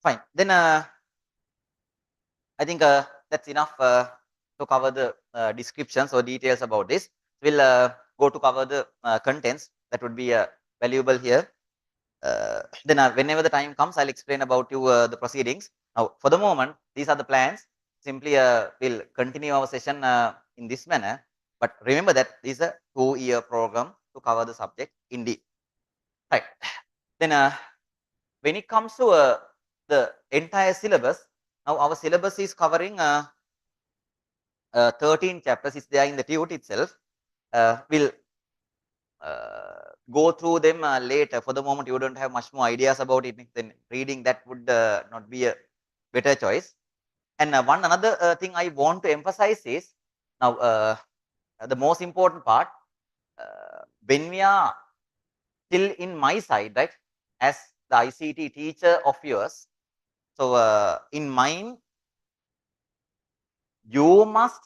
Fine. Then I think that's enough to cover the descriptions or details about this. We'll go to cover the contents that would be valuable here. Then whenever the time comes, I'll explain about you the proceedings. Now, for the moment, these are the plans. Simply we'll continue our session in this manner. But remember that this is a 2-year program to cover the subject in deep. Right. Then when it comes to the entire syllabus, now our syllabus is covering 13 chapters. Is there in the TUT itself. We'll go through them later. For the moment, you don't have much more ideas about it. Then reading that would not be a better choice. And one another thing I want to emphasize is now the most important part. When we are still in my side, right, as the ICT teacher of yours, so in mind, you must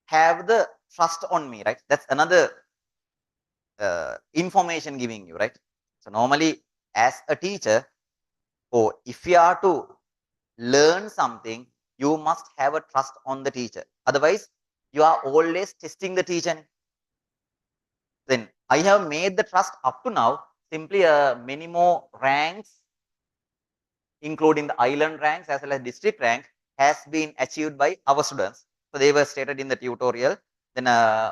have the trust on me, right? That's another information giving you, right? So normally, as a teacher, or if you are to learn something, you must have a trust on the teacher. Otherwise, you are always testing the teacher. Then I have made the trust up to now. Simply many more ranks, including the island ranks as well as district rank, has been achieved by our students. So they were stated in the tutorial. Then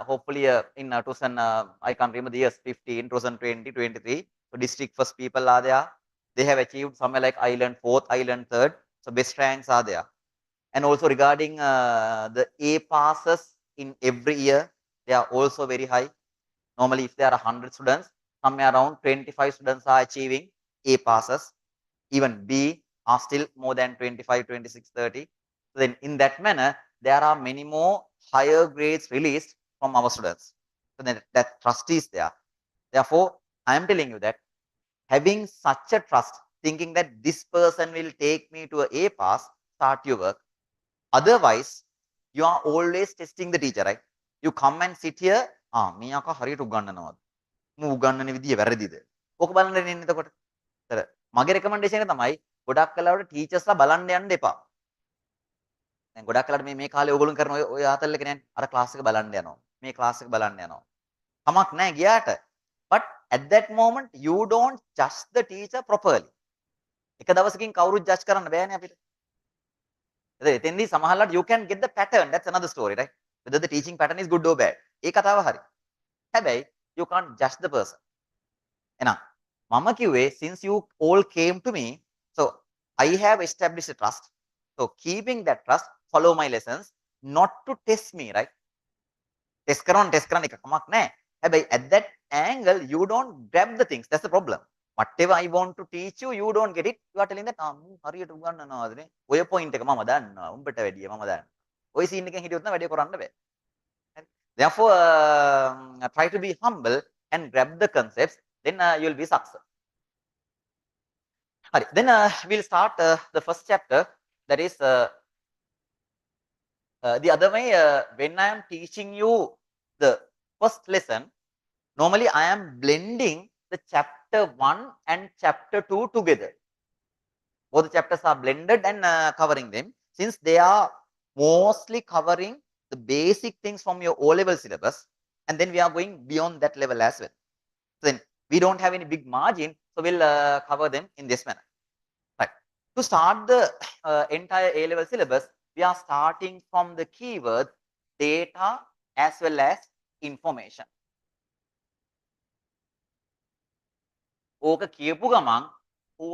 hopefully in 2000, I can't remember the years, 15, 2020, 23. So district first people are there. They have achieved somewhere like island fourth, island third. So best ranks are there. And also regarding the A passes in every year, they are also very high. Normally, if there are 100 students, somewhere around 25 students are achieving A passes. Even B are still more than 25, 26, 30. So then in that manner, there are many more higher grades released from our students. So then that trust is there. Therefore, I am telling you that having such a trust, thinking that this person will take me to A pass, start your work. Otherwise, you are always testing the teacher, right? You come and sit here, මේක හරියට උගන්වනවද? මම උගන්වන විදිය වැරදිද? ඕක බලන්න ඉන්නේ එතකොට. මගේ රෙකමෙන්ඩේෂන් එක තමයි ගොඩක් කලාවට ටීචර්ස්ලා බලන්න යන්න එපා. දැන් ගොඩක් කලාවට මේ කාලේ ඕගොල්ලෝ කරන ඔය ආතල් එක නෑනේ. අර ක්ලාස් එක බලන්න යනවා. මේ ක්ලාස් එක බලන්න යනවා. කමක් නෑ ගියාට. But at that moment you don't judge the teacher properly. එක දවසකින් කවුරුත් ජජ් කරන්න බෑනේ අපිට. එතෙන්දී සමහරවිට you can get the pattern. That's another story, right? Whether the teaching pattern is good or bad. ඒ කතාව හරි. හැබැයි you can't judge the person. එහෙනම් මම කිව්වේ since you all came to me, so I have established a trust. So keeping that trust, follow my lessons, not to test me, right? Test කරන එක කමක් නැහැ. හැබැයි at that angle you don't grab the things. That's the problem. Whatever I want to teach you, you don't get it. You are telling that හරියට උගන්වනවාදනේ. ඔය point එක මම දන්නවා. උඹට වැඩිය මම දන්නවා. ඔය scene එකෙන් හිටියොත් නම් වැඩේ කරන්න බෑ. Therefore, try to be humble and grab the concepts, then you'll be successful. Right, then we'll start the first chapter. That is the other way. When I am teaching you the first lesson, normally I am blending the chapter 1 and chapter 2 together. Both the chapters are blended and covering them. Since they are mostly covering the basic things from your O-level syllabus, and then we are going beyond that level as well. So then we don't have any big margin, so we'll cover them in this manner. Right. To start the entire A-level syllabus, we are starting from the keyword data as well as information. ඕක කියපු ගමන්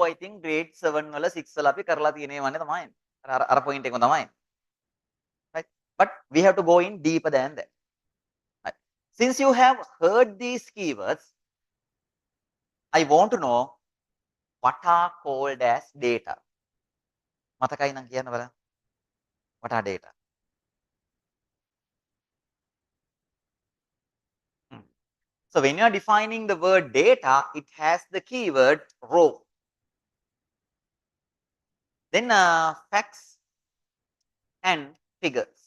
I think grade 7 වල 6 වල අපි කරලා තියෙනවනේ තමයි. අර point එකම තමයි. Right? But we have to go in deeper than that. Right? Since you have heard these keywords, I want to know what are called as data. මතකයි නම් කියන්න බලන්න. What are data? So when you are defining the word data, it has the keyword raw. Then facts and figures.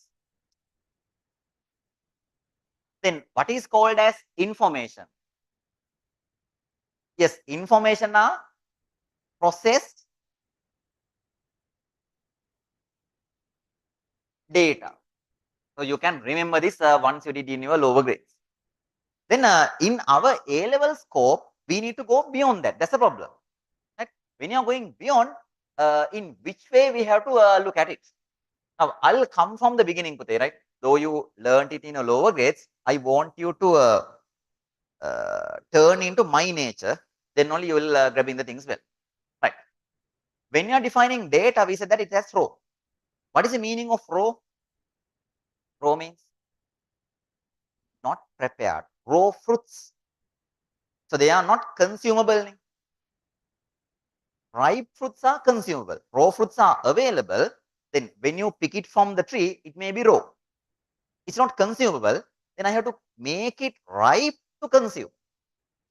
Then what is called as information? Yes, information are processed data. So you can remember this once you did in your lower grades. Then in our A-level scope, we need to go beyond that. That's the problem. Right? When you are going beyond, in which way we have to look at it. Now, I'll come from the beginning, Pute, right? Though you learned it in a lower grades, I want you to turn into my nature. Then only you will grabbing the things well. Right? When you are defining data, we said that it has row. What is the meaning of row? Row means not prepared. Raw fruits. So they are not consumable. Ripe fruits are consumable. Raw fruits are available. Then when you pick it from the tree, it may be raw. It's not consumable. Then I have to make it ripe to consume.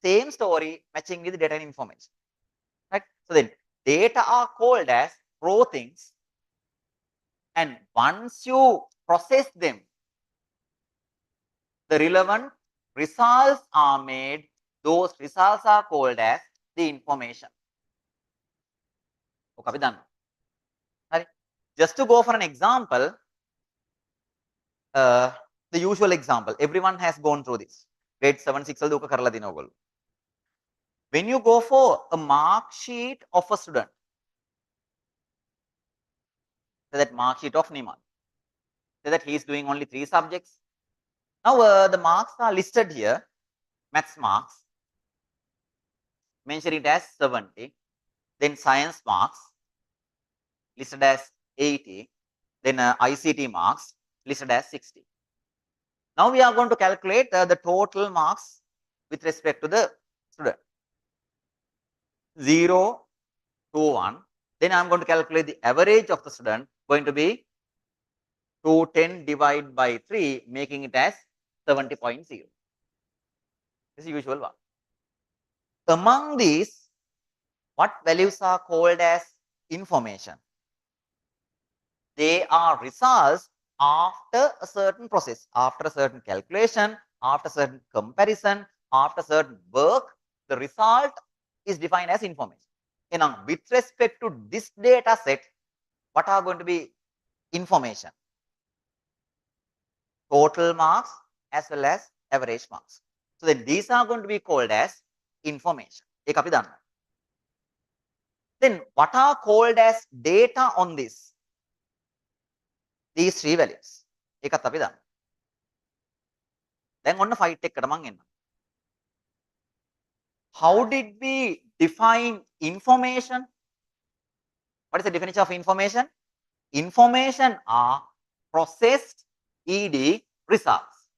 Same story matching with data and information. Right? So then data are called as raw things. And once you process them, the relevant results are made. Those results are called as the information. Okay, done. Just to go for an example, the usual example, everyone has gone through this. Grade 7, 6 when you go for a mark sheet of a student, so that mark sheet of Nimal, so that he is doing only 3 subjects. Now the marks are listed here, maths marks, mention it as 70, then science marks, listed as 80, then ICT marks, listed as 60. Now we are going to calculate the total marks with respect to the student. 0 to 1. Then I am going to calculate the average of the student, going to be 210 divided by 3, making it as 70.0. This is the usual one. Among these, what values are called as information? They are results after a certain process, after a certain calculation, after certain comparison, after certain work, the result is defined as information. And now, with respect to this data set, what are going to be information? Total marks as well as average marks. So then these are going to be called as information. Then what are called as data on this? These 3 values. Then on the fight take how did we define information? What is the definition of information? Information are processed ED results.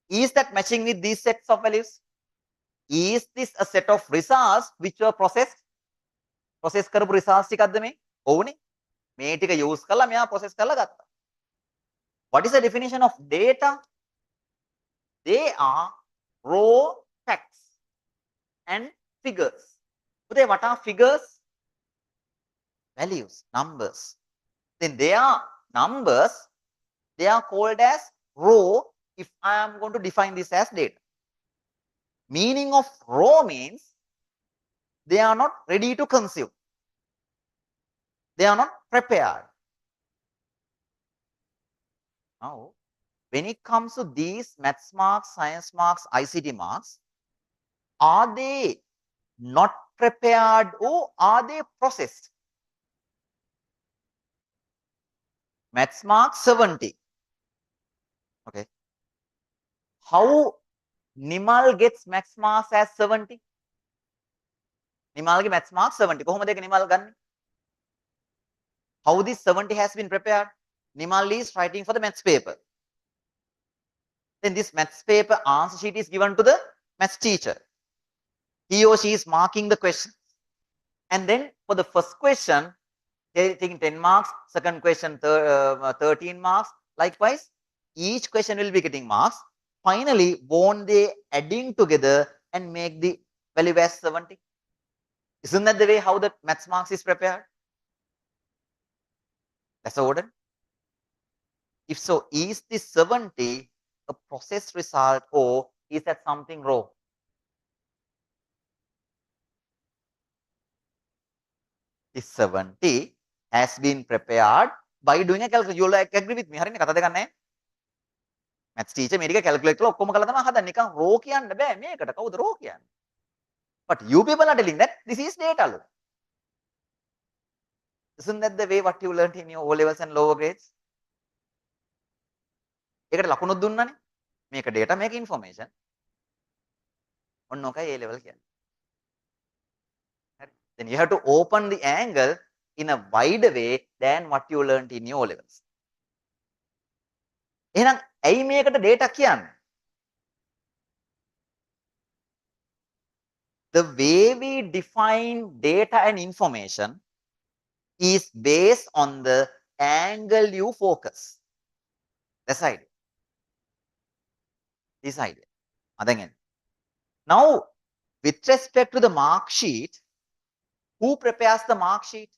Is that matching with these sets of values? Is this a set of results which were processed? Process කරපු results ටිකක්ද මේ? ඔව්නේ. මේ ටික use කරලා මෙයා process කරලා ගත්තා. What is the definition of data? They are raw facts and figures. Okay, what are figures? Values, numbers. Then they are numbers. They are called as raw if I am going to define this as data. Meaning of raw means they are not ready to consume. They are not prepared. Now, when it comes to these maths marks, science marks, ICT marks, are they not prepared or are they processed? Maths marks 70. Okay. How Nimal gets maths marks as 70? Nimalගේ maths marks 70. කොහොමද ඒක නිමල් ගන්නේ? How this 70 has been prepared? Nimal is writing for the maths paper. Then this maths paper answer sheet is given to the maths teacher. He or she is marking the question. And then for the first question, they taking 10 marks, second question 13 marks. Likewise, each question will be getting marks. Finally, won't they adding together and make the value as 70? Isn't that the way how the maths marks is prepared? That's the order. If so, is this 70 a processed result or is that something raw? This 70 has been prepared by doing a calculation. You'll like agree with me. හරිනේ කතා දෙකක් නැහැ. maths teacher මේක calculate කරලා ඔක්කොම කළා තමයි හදන්නේ. නිකන් රෝ කියන්න බෑ මේකට. කවුද රෝ කියන්නේ? But you people are telling that this is data law. Isn't that the way what you learned in your O levels and lower grades? ඒකට ලකුණුත් දුන්නානේ. මේක data මේක information. ඔන්න ඔකයි A level කියන්නේ. හරි. Then you have to open the angle in a wider way than what you learned in your O levels. එහෙනම් ඇයි මේකට data කියන්නේ? The way we define data and information is based on the angle you focus. That's the idea. This idea. Again. Now, with respect to the mark sheet, who prepares the mark sheet?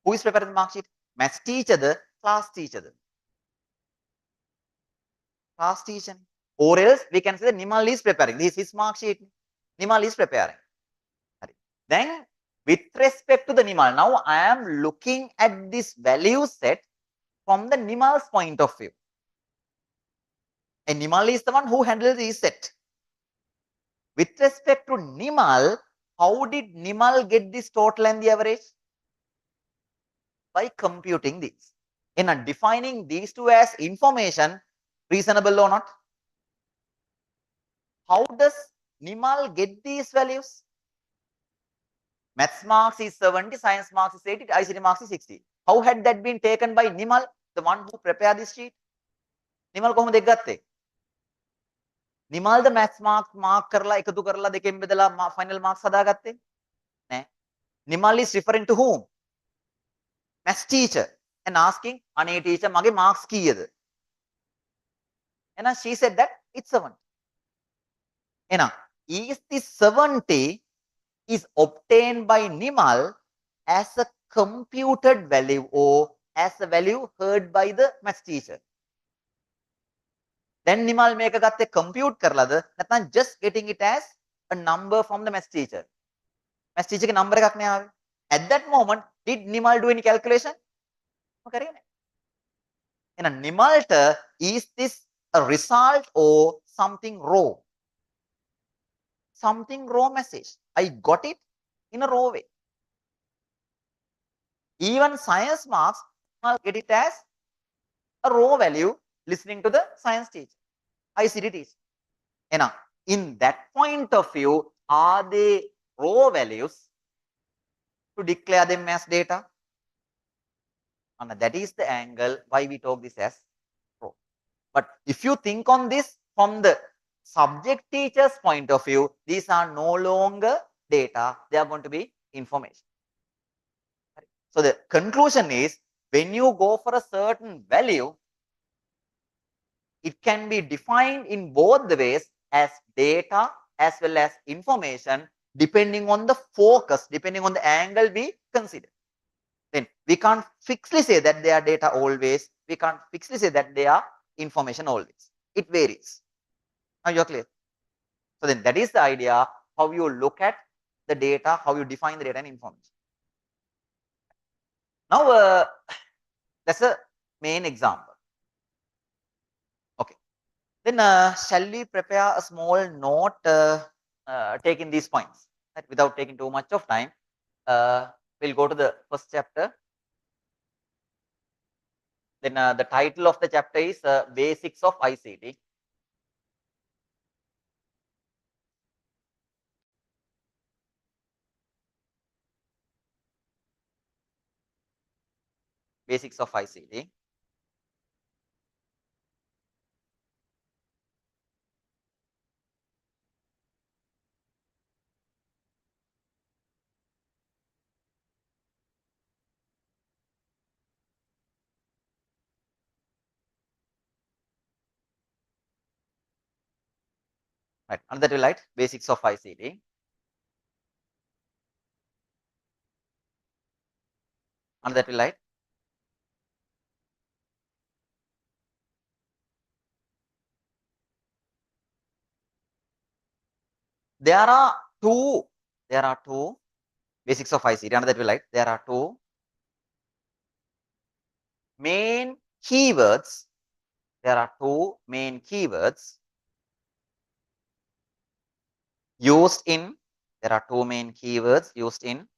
Who is preparing the mark sheet? Maths teacher, the class teacher. The class teacher. Or else we can say that Nimal is preparing. This is his mark sheet. Nimal is preparing. Then, with respect to the Nimal, now I am looking at this value set from the Nimal's point of view. And Nimal is the one who handles this set. With respect to Nimal, how did Nimal get this total and the average? By computing this. In defining these two as information, reasonable or not? How does Nimal get these values? Maths marks is 70, science marks is 80, ICT marks is 60. How had that been taken by Nimal, the one who prepared this sheet? Nimal කොහොමද ඒක ගත්තේ? නිමල්ද maths mark කරලා එකතු කරලා දෙකෙන් බෙදලා final marks හදාගත්තේ? නෑ. Nimal is referring to whom? Maths teacher and asking, අනේ teacher මගේ marks කීයද? And she said that it's 70. එහෙනම් is this 70 is obtained by Nimal as a computed value or as a value heard by the maths teacher? Then Nimal මේක ගත්තේ compute කරලාද නැත්නම් just getting it as a number from the maths teacher? Maths teacher ගේ number එකක් නේ ආවේ. At that moment, did Nimal do any calculation? කරේ නෑ. එහෙනම් Nimalට is this a result or something raw? Something raw message. I got it in a raw way. Even science marks, I'll get it as a raw value listening to the science teacher, ICT teacher. And in that point of view, are they raw values to declare them as data? And that is the angle why we talk this as raw. But if you think on this from the subject teacher's point of view, these are no longer data, they are going to be information. So the conclusion is, when you go for a certain value, it can be defined in both the ways as data as well as information, depending on the focus, depending on the angle we consider. Then we can't fixedly say that they are data always, we can't fixedly say that they are information always. It varies. Now you're clear? So then that is the idea, how you look at the data, how you define the data and information. Now, that's a main example. Okay. Then, shall we prepare a small note taking these points? Right? Without taking too much of time, we'll go to the first chapter. Then, the title of the chapter is Basics of ICT. Basics of ICT. Right. Another that we write Basics of ICT. Another that we write there are two basics of ICT. Another that we like, there are two main keywords. There are two main keywords used in, there are two main keywords used in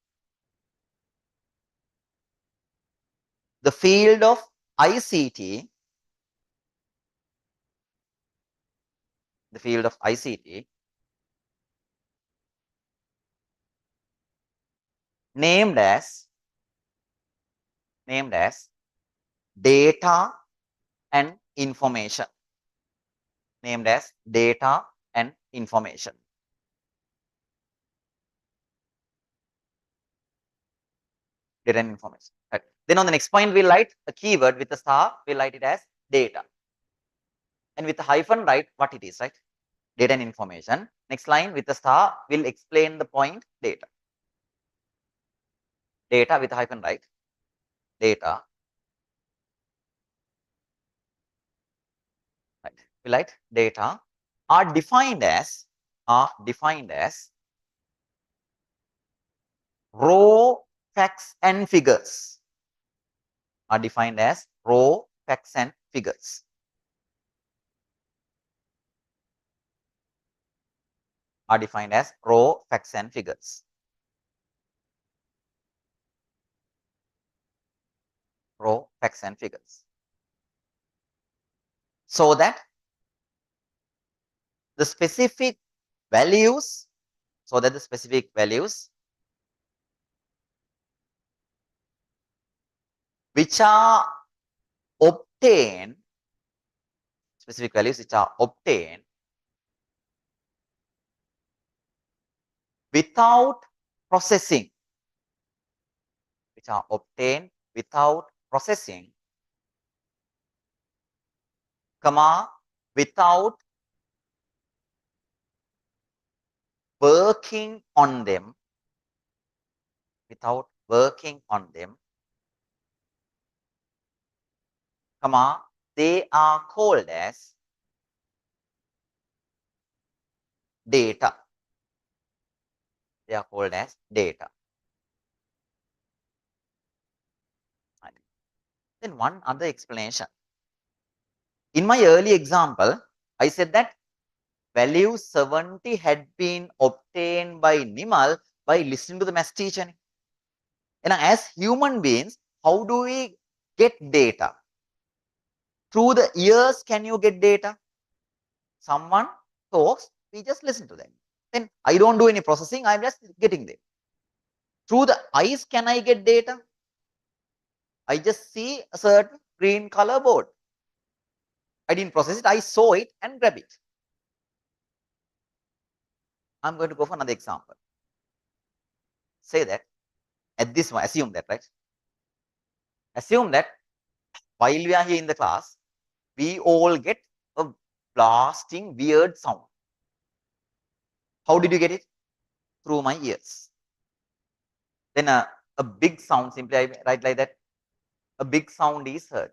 the field of ICT, the field of ICT, named as data and information, named as data and information. Data and information. Right. Then on the next point, we'll write a keyword with a star, we'll write it as data. And with a hyphen, write what it is, right? Data and information. Next line with a star, we'll explain the point data. Data with a hyphen, right? Data. Right. We'll write data are defined as raw facts and figures. Are defined as raw facts and figures. Are defined as raw facts and figures. Raw facts and figures. So that the specific values, which are obtained, without processing, comma, without working on them, comma, they are called as data. They are called as data. Right. Then one other explanation. In my early example, I said that value 70 had been obtained by Nimal by listening to the maths teacher. And as human beings, how do we get data? Through the ears, can you get data? Someone talks, we just listen to them. Then I don't do any processing, I'm just getting there. Through the eyes, can I get data? I just see a certain green color board. I didn't process it, I saw it and grab it. I'm going to go for another example. Say that at this one, assume that, right? Assume that while we are here in the class, we all get a blasting weird sound. How did you get it? Through my ears. Then a big sound, simply I write like that. A big sound is heard.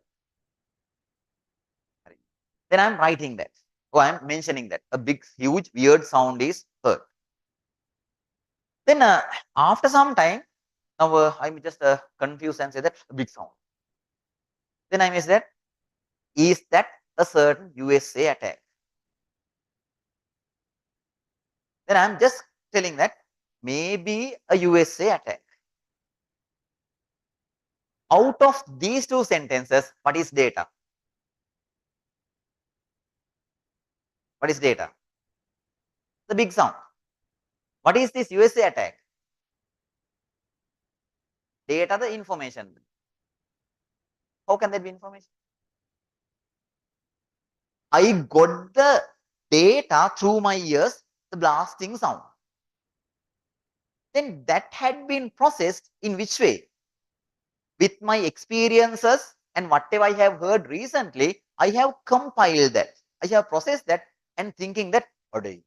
Then I'm writing that. Or I'm mentioning that. A big, huge, weird sound is heard. Then after some time, now I'm just confused and say that a big sound. Then I may say that, is that a certain USA attack? Then I'm just telling that maybe a USA attack. Out of these two sentences, what is data? What is data? The big sound. What is this USA attack? Data, the information. How can that be information? I got the data through my ears, the blasting sound. Then that had been processed in which way? With my experiences and whatever I have heard recently, I have compiled that. I have processed that and thinking that, isn't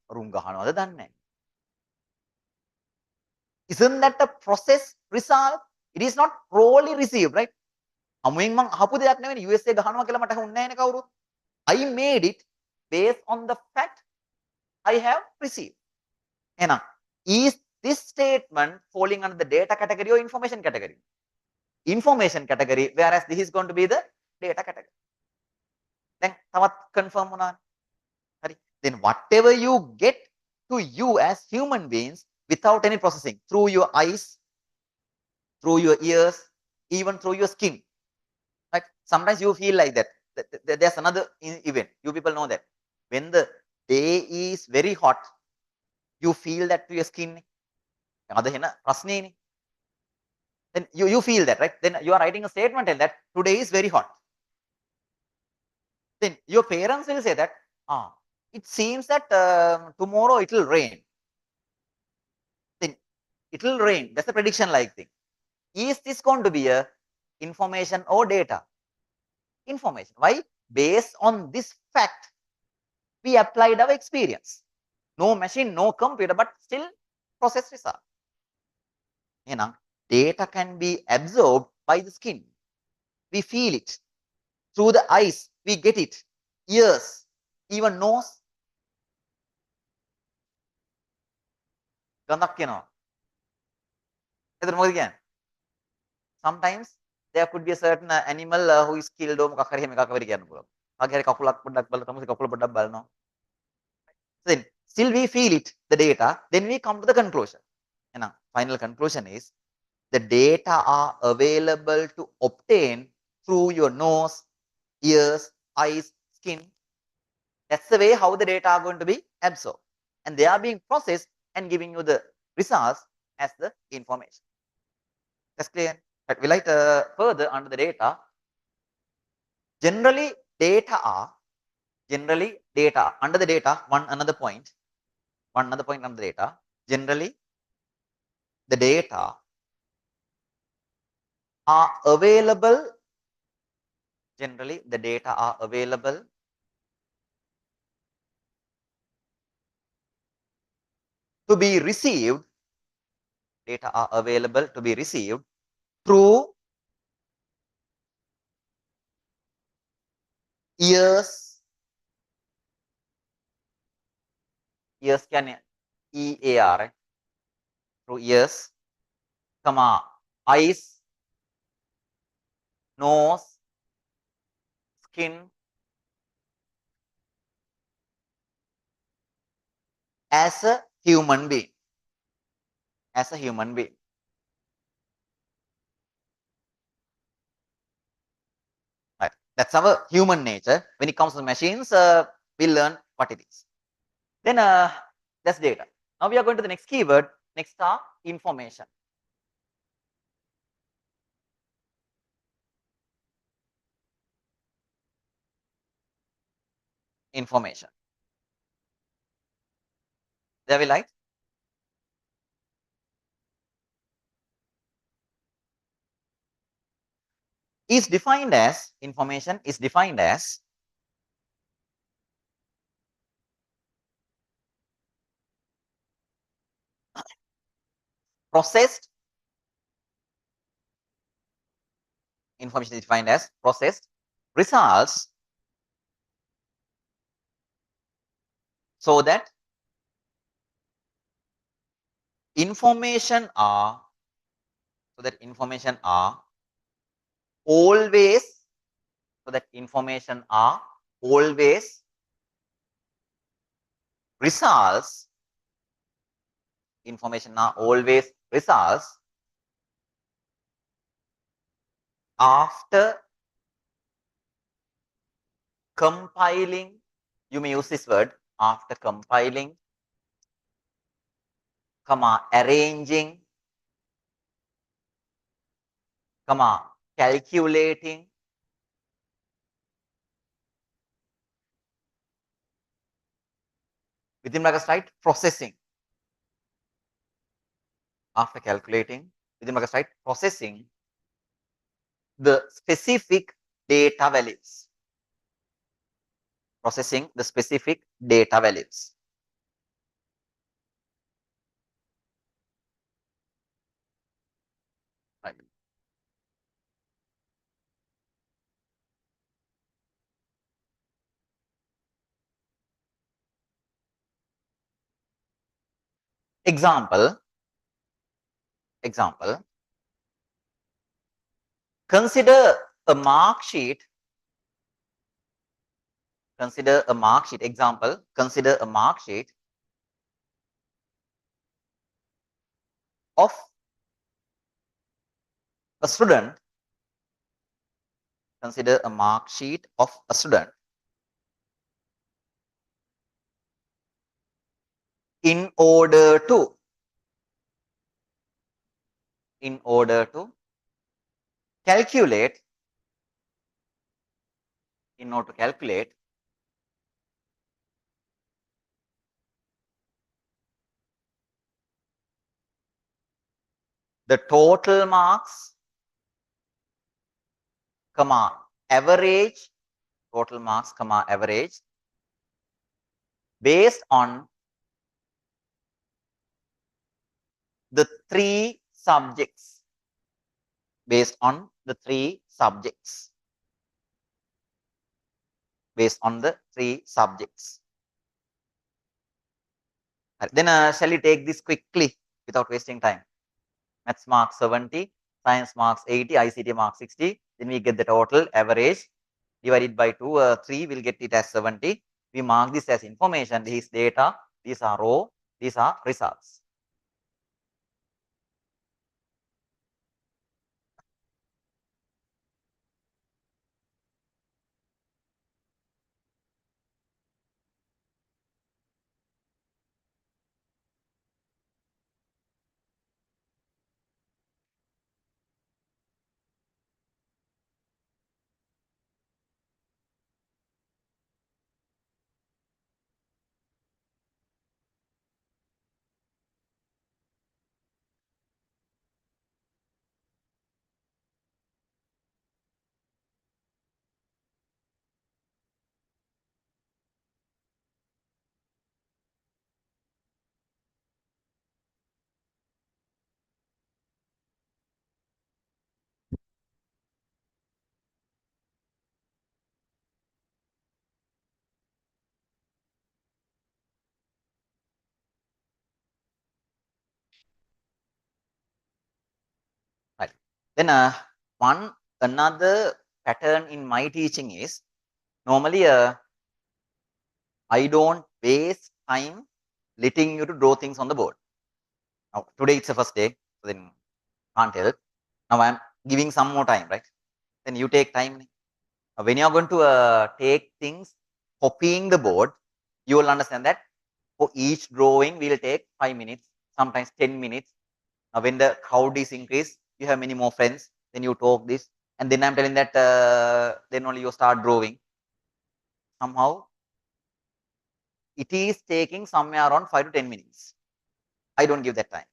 that a process result? It is not rawly received, right? I made it based on the fact I have received. Is this statement falling under the data category or information category? Information category, whereas this is going to be the data category. දැන් තවත් confirm වුණානේ. හරි. Then whatever you get to you as human beings without any processing, through your eyes, through your ears, even through your skin. Right? Sometimes you feel like that. There's another event. You people know that. When the day is very hot, you feel that to your skin. Then you feel that, right? Then you are writing a statement in that today is very hot. Then your parents will say that, it seems that tomorrow it will rain. Then it will rain. That's a prediction like thing. Is this going to be a information or data? Information. Why? Based on this fact, we applied our experience. No machine, no computer, but still process result. Data can be absorbed by the skin. We feel it. Through the eyes, we get it. Ears, even nose. ගඳක් එනවා. එතන මොකද කියන්නේ? Sometimes there could be a certain animal who is killed or මොකක් හරි එහෙම එකක් වෙරි කියන්න පුළුවන්. කාගේ හරි කකුලක් පොඩ්ඩක් බලලා තමයි කකුල පොඩ්ඩක් බලනවා. Then still we feel it, the data, then we come to the conclusion. එහෙනම් final conclusion is the data are available to obtain through your nose, ears, eyes, skin. That's the way how the data are going to be absorbed. And they are being processed and giving you the results as the information. That's clear? But we like further under the data. Generally, under the data, another point under the data. Generally, the data are available. Generally, the data are available to be received. Data are available to be received through ears. Ears කියන්නේ EAR, through ears, eyes, nose, skin, as a human being. As a human being. Right. That's our human nature. When it comes to machines, we'll learn what it is. Then that's data. Now we are going to the next keyword. Next are information. Information. There we like. Is defined as, information is defined as processed. Information is defined as processed results so that information are always results. Information are always results after compiling. You may use this word, after compiling, arranging, calculating, within brackets, right, processing. After calculating, within brackets, right, processing the specific data values. Processing the specific data values. Right. Example. Consider a mark sheet consider a mark sheet. Example, consider a mark sheet of a student. Consider a mark sheet of a student in order to calculate the total marks, comma, average, total marks, comma, average, based on the three subjects. Based on the three subjects. Based on the three subjects. Then shall we take this quickly without wasting time? Maths marks 70, science marks 80, ICT marks 60. Then we get the total average divided by 2, 3 will get it as 70. We mark this as information. This is data. These are raw. These are results. Right. Then another pattern in my teaching is normally I don't waste time letting you to draw things on the board. Now today it's the first day, so then can't help. Now I'm giving some more time, right? Then you take time. When you're going to take things, copying the board, you will understand that for each drawing will take 5 minutes, sometimes 10 minutes. When the crowd is increased, you have many more friends, then you talk this, and then I'm telling that then only you start drawing. Somehow it is taking somewhere around 5 to 10 minutes. I don't give that time.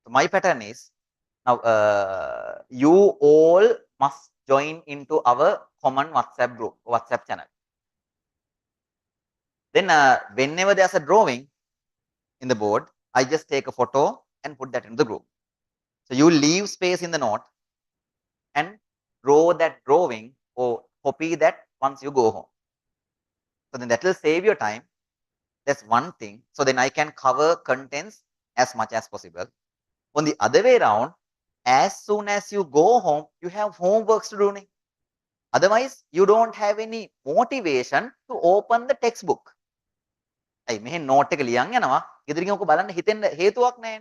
So my pattern is now you all must join into our common WhatsApp group, WhatsApp channel. Then whenever there's a drawing in the board, I just take a photo and put that into the group. So you leave space in the note and draw that drawing or copy that once you go home. So then that will save your time. That's one thing. So then I can cover contents as much as possible. On the other way around, as soon as you go home, you have homeworks to do. Otherwise, you don't have any motivation to open the textbook. ඇයි මෙහෙ note එක ලියන් යනවා ගෙදරින් ඔක බලන්න හිතෙන්න හේතුවක් නැහැ.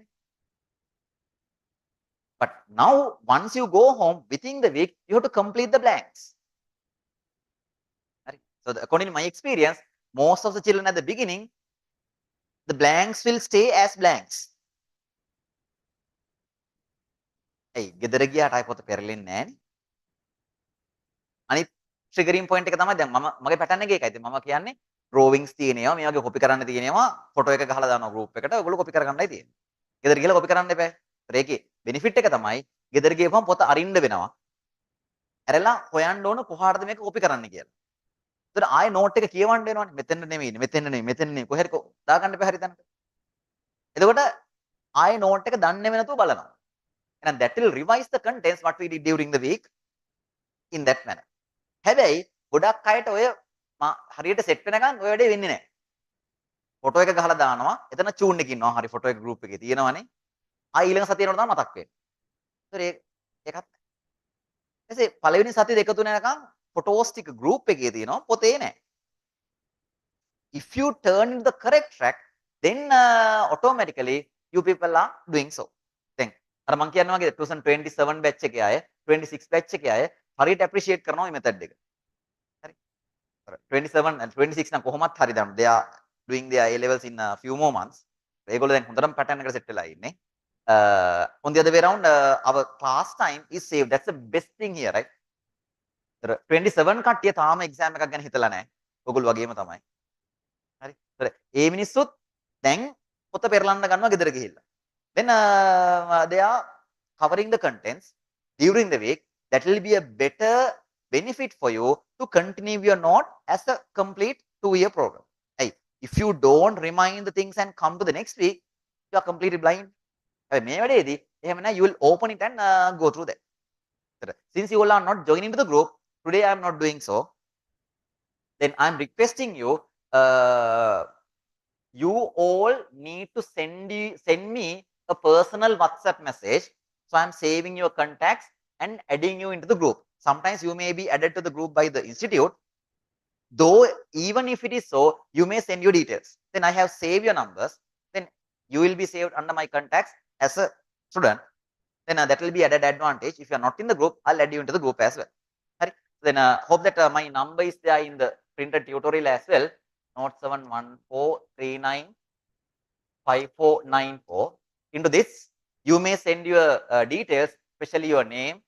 But now once you go home within the week you have to complete the blanks. So according to my experience, most of the children at the beginning, the blanks will stay as blanks. ඇයි ගෙදර ගියාට ආයි පොත පෙරලෙන්නේ නැහනේ. අනිත් ට්‍රිගරින් point එක තමයි දැන් මම මගේ පැටර්න් එක ඒකයි. මම කියන්නේ drawings තියෙනවා මේ වගේ කොපි කරන්න තියෙනවා ෆොටෝ එක ගහලා දානවා group එකට ඔයගොල්ලෝ කොපි කරගන්නයි තියෙන්නේ. ගෙදර ගිහලා කොපි කරන්න එපා. ඒකේ benefit එක තමයි ගෙදර ගියපම පොත අරින්න වෙනවා. ඇරලා හොයන්න ඕන කොහාටද මේක කොපි කරන්න කියලා. ඒතර ආයේ නෝට් එක කියවන්න වෙනවනේ. මෙතෙන්ද නෙමෙයි, මෙතෙන්ද නෙමෙයි, මෙතෙන්ද නෙමෙයි. කොහෙද දාගන්න එපා හරි තැනට. එතකොට ආයේ නෝට් එක දන්නේ නැතුව බලනවා. එහෙනම් that will revise the contents what we did during the week in that manner. හැබැයි ගොඩක් අයට ඔය හරියට සෙට් වෙනකන් ඔය වැඩේ වෙන්නේ නැහැ. ෆොටෝ එක ගහලා දානවා. එතන චූන් එක ඉන්නවා. හරි ෆොටෝ එක group එකේ තියෙනවනේ. ආයි ඊළඟ සතියේ යනකොට තමයි මතක් වෙන්නේ. ඒතර ඒකත් එසේ පළවෙනි සතිය දෙක තුන යනකම් ෆොටෝස් ටික group එකේ තියෙනවා පොතේ නැහැ. if you turn into the correct track, then automatically you people are doing so. Then අර මම කියනවා වගේ 2027 batch එකේ අය 26 batch එකේ අය හරියට appreciate කරනවා මේ method එක. හරි. 27 and 26 නම් කොහොමත් හරි දැන් they are doing their A levels in a few more months. ඒගොල්ලෝ දැන් හොඳටම pattern එකට set වෙලා ඉන්නේ. On the other way around, our class time is saved. That's the best thing here, right? 27 කට්ටිය තාම exam එකක් ගැන හිතලා නැහැ. ඔයගොල්ලෝ වගේම තමයි. හරි. ඒ මිනිස්සුත් දැන් පොත පෙරලන්න ගන්නවා ගෙදර ගිහිල්ලා. Then they are covering the contents during the week. That will be a better benefit for you to continue your note as a complete 2-year program. Hey, if you don't remind the things and come to the next week, you are completely blind. මේ වැඩේදී එහෙම නැහැ, you will open it and go through that. Since you all are not joining to the group, today I am not doing so. Then I am requesting you, you all need to send me a personal WhatsApp message. So I am saving your contacts and adding you into the group. Sometimes you may be added to the group by the institute. Though even if it is so, you may send your details. Then I have saved your numbers. Then you will be saved under my contacts as a student. Then that will be added advantage. If you are not in the group, I'll add you into the group as well. Right? Then hope that my number is there in the printed tutorial as well. Note 714395494. Into this, you may send your details, especially your name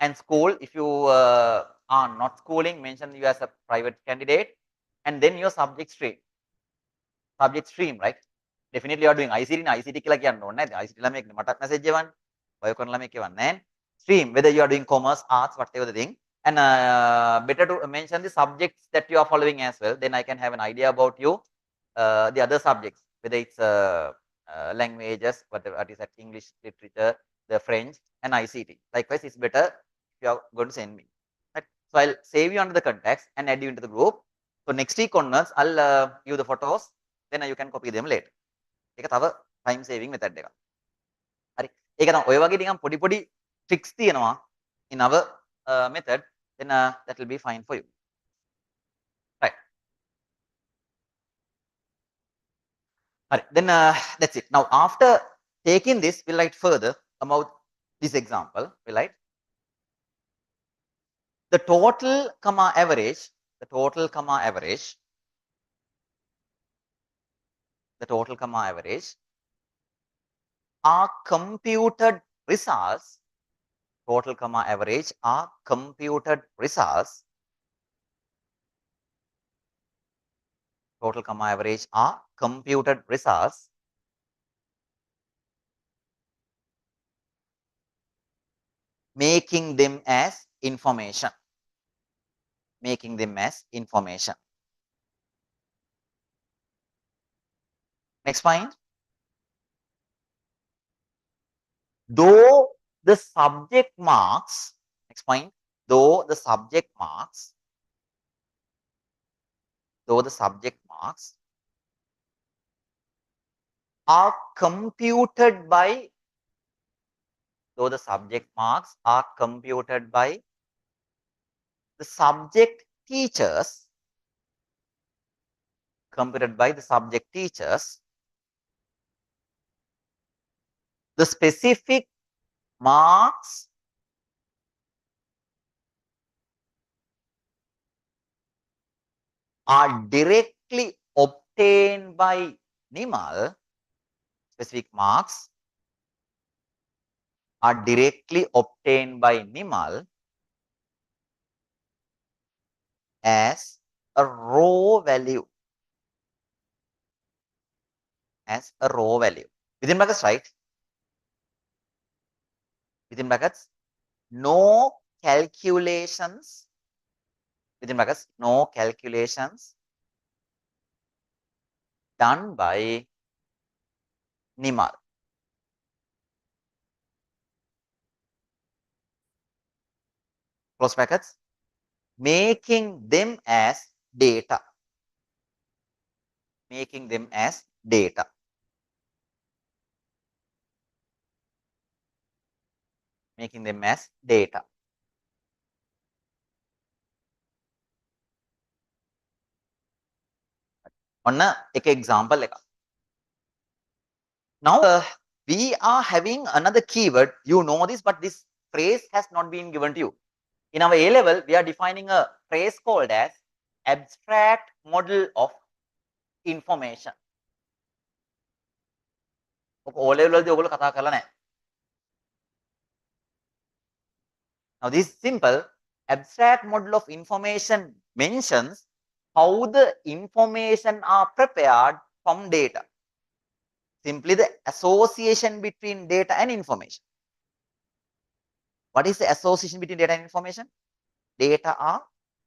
and school. If you are not schooling, mention you as a private candidate, and then your subject stream. Subject stream, right? Definitely you are doing ICT. ICT කියලා කියන්න ඕනේ නැහැ. ICT ළමයෙක් මටත් message එවන්න. ඔය කරන ළමයෙක් එවන්නේ නැහැ. Stream, whether you are doing commerce, arts, whatever the thing. And better to mention the subjects that you are following as well. Then I can have an idea about you, the other subjects, whether it's languages, whatever it is, at English, literature, the French, and ICT. Likewise, it's better if you are going to send me. Right? So I'll save you under the contacts and add you into the group. So next week onwards, I'll give the photos. Then you can copy them later. ඒක තව time saving method එකක්. හරි. ඒක තමයි ඔය වගේ නිකන් පොඩි පොඩි tricks තියෙනවා in our method. Then that will be fine for you. Right. Right. Then that's it. Now after taking this, we'll write further about this example. We'll write the total comma average. The total comma average. The total comma average are computed results. Total comma average are computed results. Total comma average are computed results making them as information. Making them as information. Next point. Though the subject marks, next point, though the subject marks are computed by, though the subject marks are computed by the subject teachers, computed by the subject teachers, the specific marks are directly obtained by Nimal. Specific marks are directly obtained by Nimal as a raw value. As a raw value. Within brackets, right? Within brackets, no calculations. Within brackets, no calculations done by Nimal. Close brackets, making them as data. Making them as data. Making them as data. ඔන්න එක example එකක්. Now we are having another keyword. You know this, but this phrase has not been given to you. In our A level, we are defining a phrase called as abstract model of information. O level වලදී ඔයගොල්ලෝ කතා කරලා නැහැ. Now this simple abstract model of information mentions how the information are prepared from data. Simply the association between data and information. What is the association between data and information? Data are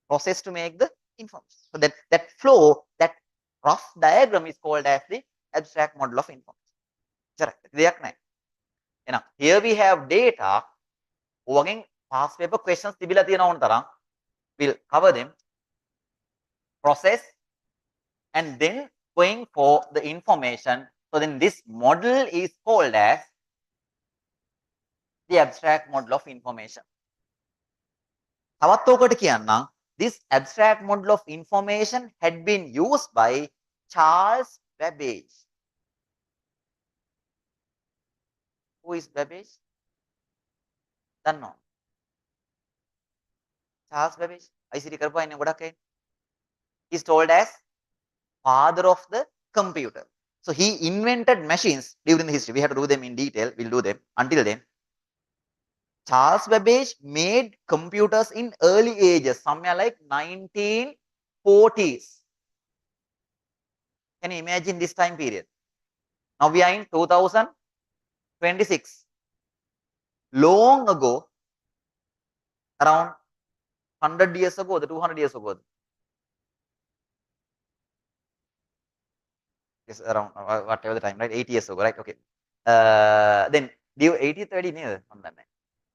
processed to make the information. So that flow, that rough diagram is called as the abstract model of information. දෙයක් නැහැ. එහෙනම් here we have data. ඔයගෙන් past paper questions තිබිලා තියෙන ඕන තරම්. We'll cover them. Process and then going for the information. So then this model is called as the abstract model of information. තවත් ඔකට කියන්නම්, this abstract model of information had been used by Charles Babbage. Who is Babbage? දන්නවද? Charles Babbage ICT කරපුවා ඉන්නේ ගොඩක් අය. He is told as father of the computer. So he invented machines during the history. We have to do them in detail. We'll do them. Until then, Charles Babbage made computers in early ages, somewhere like 1940s. Can you imagine this time period? Now we are in 2026. Long ago, around 100 years ago, the 200 years ago. Yes, around whatever the time, right? 80 years ago, right? Okay. Then, 80, 30 near on that night.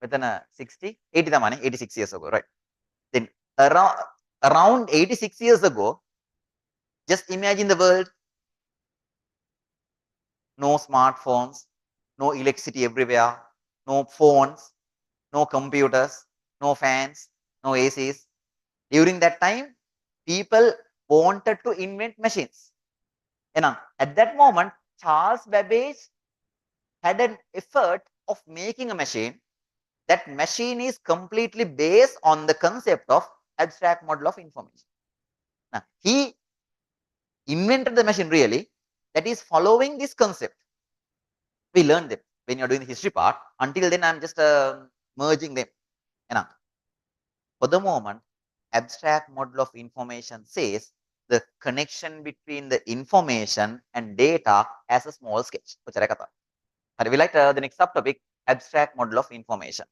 Within 60, 80 the money, 86 years ago, right? Then around 86 years ago, just imagine the world. No smartphones, no electricity everywhere, no phones, no computers, no fans, no ACs. During that time, people wanted to invent machines. And at that moment, Charles Babbage had an effort of making a machine. That machine is completely based on the concept of abstract model of information. Now, he invented the machine really that is following this concept. We learn them when you're doing the history part. Until then, I'm just merging them. For the moment, abstract model of information says the connection between the information and data as a small sketch. We like the next subtopic, abstract model of information.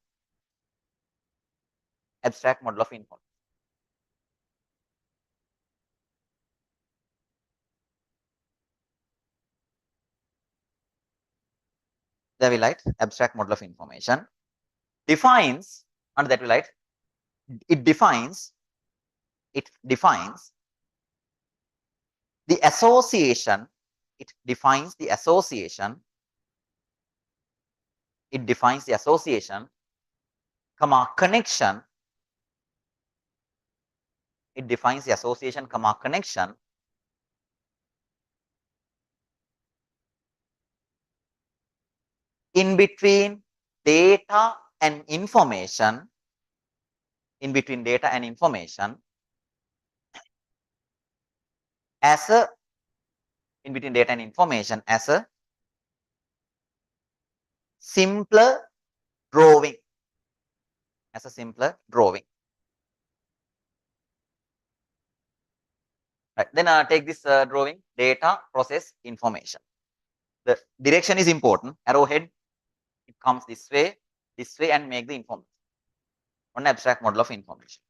Abstract model of information. There we like abstract model of information. Defines, under that we like, it defines the association, it defines the association, comma, connection, it defines the association, comma, connection in between data and information, as a simpler drawing. Right. Then take this drawing, data, process, information. The direction is important. Arrowhead, it comes this way, and make the information. One abstract model of information.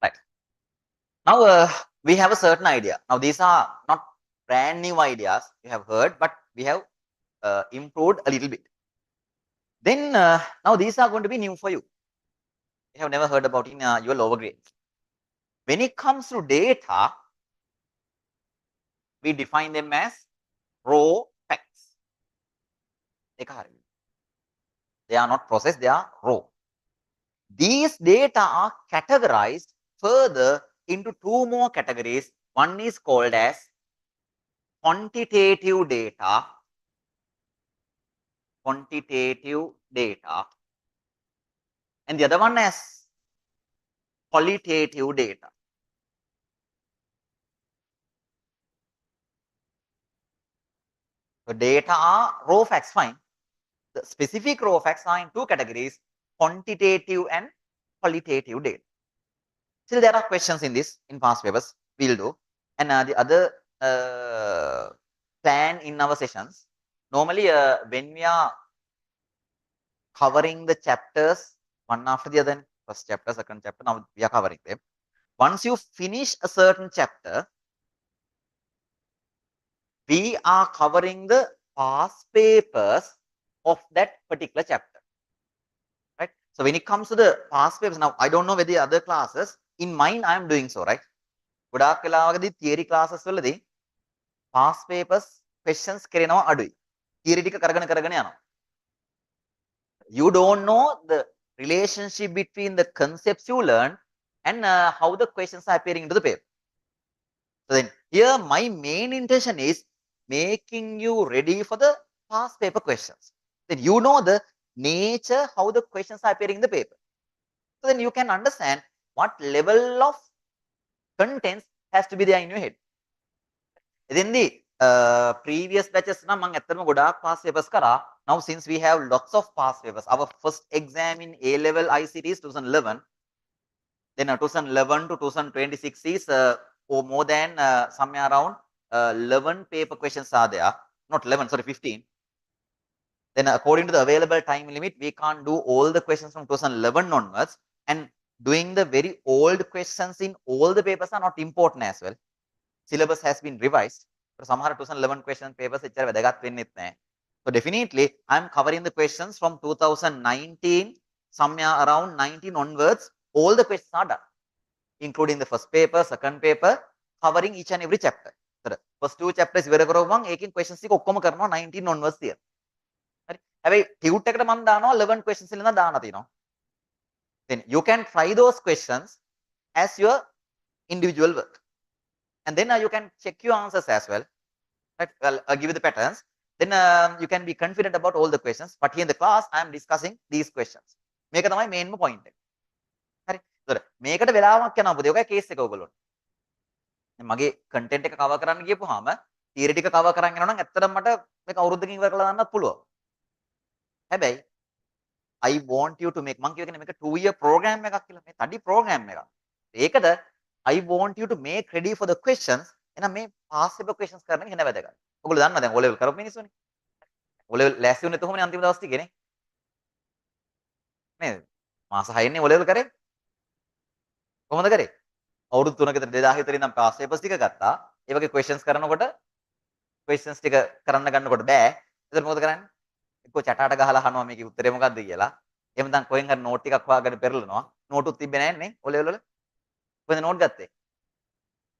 Right. Now we have a certain idea. Now these are not brand new ideas you have heard, but we have improved a little bit. Then now these are going to be new for you. You have never heard about in your lower grades. When it comes to data, we define them as raw facts. They are not processed, they are raw. These data are categorized further into two more categories. One is called as quantitative data, and the other one as qualitative data. The data are raw facts, fine. The specific raw facts are in two categories, quantitative and qualitative data. Still, there are questions in this, in past papers, we'll do. And the other plan in our sessions, normally when we are covering the chapters one after the other, first chapter, second chapter, now we are covering them. Once you finish a certain chapter, we are covering the past papers of that particular chapter. Right? So when it comes to the past papers, now I don't know whether the other classes, in mine I am doing so, right? ගොඩාක් වෙලාවකදී theory classes වලදී past papers questions කරනවා අඩුයි. theory ටික කරගෙන යනවා. You don't know the relationship between the concepts you learn and how the questions are appearing into the paper. So then here my main intention is making you ready for the past paper questions. Then you know the nature, how the questions are appearing in the paper. So then you can understand what level of contents has to be there in your head. ඉතින්දී previous batches නම් මම ඇත්තටම ගොඩාක් past papers කරා. Now since we have lots of past papers, our first exam in A level ICT is 2011. Then 2011 to 2026 is or more than somewhere around 11 paper questions are there. Not 11, sorry, 15. Then according to the available time limit, we can't do all the questions from 2011 onwards. And doing the very old questions in all the papers are not important as well. Syllabus has been revised. සමහර 2011 question papers එච්චර වැදගත් වෙන්නෙත් නැහැ. So definitely I'm covering the questions from 2019 somewhere around 19 onwards. All the questions are done, including the first paper, second paper, covering each and every chapter. So first two chapters ඉවර කරවුවම ඒකෙන් questions ටික ඔක්කොම කරනවා 19 onwards තියලා. හරි. හැබැයි tute එකට මම දානවා 11 questions ඉඳලා දානවා තියෙනවා. Then you can try those questions as your individual work. And then you can check your answers as well. Right? I'll give you the patterns. Then you can be confident about all the questions. But here in the class, I am discussing these questions. මේක තමයි main point එක. හරි. ඒතර මේකට වෙලාවක් යනවා පුතේ. ඔකයි case එක ඔයගොල්ලොන්ට. දැන් මගේ content එක cover කරන්න ගියපුවාම theory ටික cover කරන් යනවා නම් ඇත්තටම මට මේක අවුරුද්දකින් ඉවර කරලා දාන්නත් පුළුවන්. හැබැයි I want you to make මම කියවනේ මේක 2-year program එකක් කියලා. මේ තඩි program එකක්. ඒකට I want you to make ready for the questions. එහෙනම් මේ past paper questions කරන එක වෙන වැදගත්. ඔයගොල්ලෝ දන්නවා දැන් O level කරපු මිනිස්සුනේ. O level ලෑස්ති වුණේ කොහොමනේ අන්තිම දවස් ටිකේනේ. නේද? මාස 6න්නේ O level කරේ. කොහොමද කරේ? අවුරුදු 3ක විතර 2000 විතර ඉඳන් past papers ටික ගත්තා. ඒ වගේ questions කරනකොට questions ටික කරන්න ගන්නකොට බෑ. එතකොට මොකද කරන්නේ? එක්කෝ චටාට ගහලා අහනවා මේකේ උත්තරේ මොකක්ද කියලා. එහෙම නැත්නම් කොහෙන් හරි නෝට් ටිකක් හොයාගෙන පෙරලනවා. නෝට් උත් තිබ්බේ නැහැ නේ O level වල. කොහෙන්ද නෝට් ගත්තේ?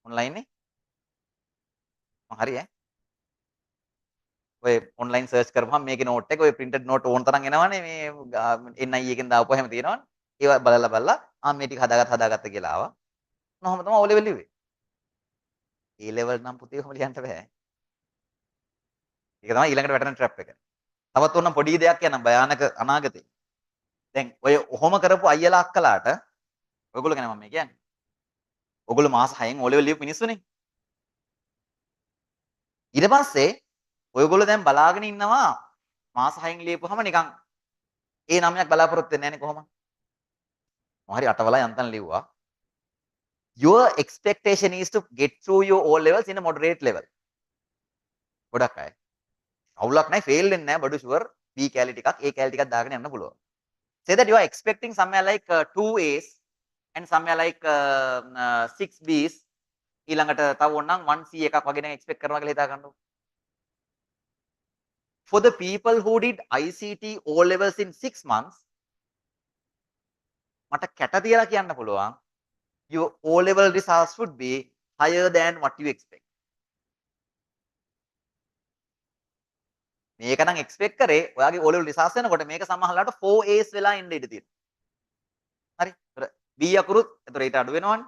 ඔන්ලයින් නේ? මං හරි ඈ. ඔය ඔන්ලයින් සර්ච් කරපුවම මේකේ නෝට් එක ඔය printed note ඕන තරම් එනවනේ මේ NI එකෙන් දාපුවා එහෙම තියෙනවනේ. ඒවා බලලා මේ ටික හදාගත්ත කියලා ආවා. මොනවම තමයි O level ලිව්වේ. A level නම් පුතේ කොහොම ලියන්න බෑ. ඒක තමයි ඊළඟට වැටෙන trap එක. තවත් ඕනම් පොඩි දෙයක් කියන්න භයානක අනාගතේ. දැන් ඔය ඔහොම කරපු අයියලා අක්කලාට ඔයගොල්ලෝ ගැන මම මේ කියන්නේ. ඔයගොල්ලෝ මාස 6න් O level ලියපු මිනිස්සුනේ. ඊට පස්සේ ඔයගොල්ලෝ දැන් බලාගෙන ඉන්නවා මාස 6න් ලියපුවාම නිකන් ඒ නමයක් බලාපොරොත්තු වෙන්නේ නැහනේ කොහොමද? මම හරි අටවලා යන්තම් ලිව්වා. Your expectation is to get through your O levels in a moderate level. ගොඩක් අය. අවුලක් නැහැ ෆේල් වෙන්නේ නැහැ බඩු ෂුවර් B කැලි ටිකක් A කැලි ටිකක් දාගෙන යන්න පුළුවන්. Say that you are expecting somewhere like 2 A's and somewhere like 6 Bs ඊළඟට තව ඕනනම් 1C එකක් වගේ නම් expect කරනවා කියලා හිතා ගන්නකො. For the people who did ICT O levels in 6 months මට කැට තියලා කියන්න පුළුවන් your O level results would be higher than what you expect. මේක නම් expect කරේ ඔයාගේ O level results වෙනකොට මේක සමහරලාට 4A's වෙලා ඉන්න ඉඩ තියෙනවා. හරි. ඒතර B අකුරුත් ඒතර ඊට අඩු වෙනවනේ.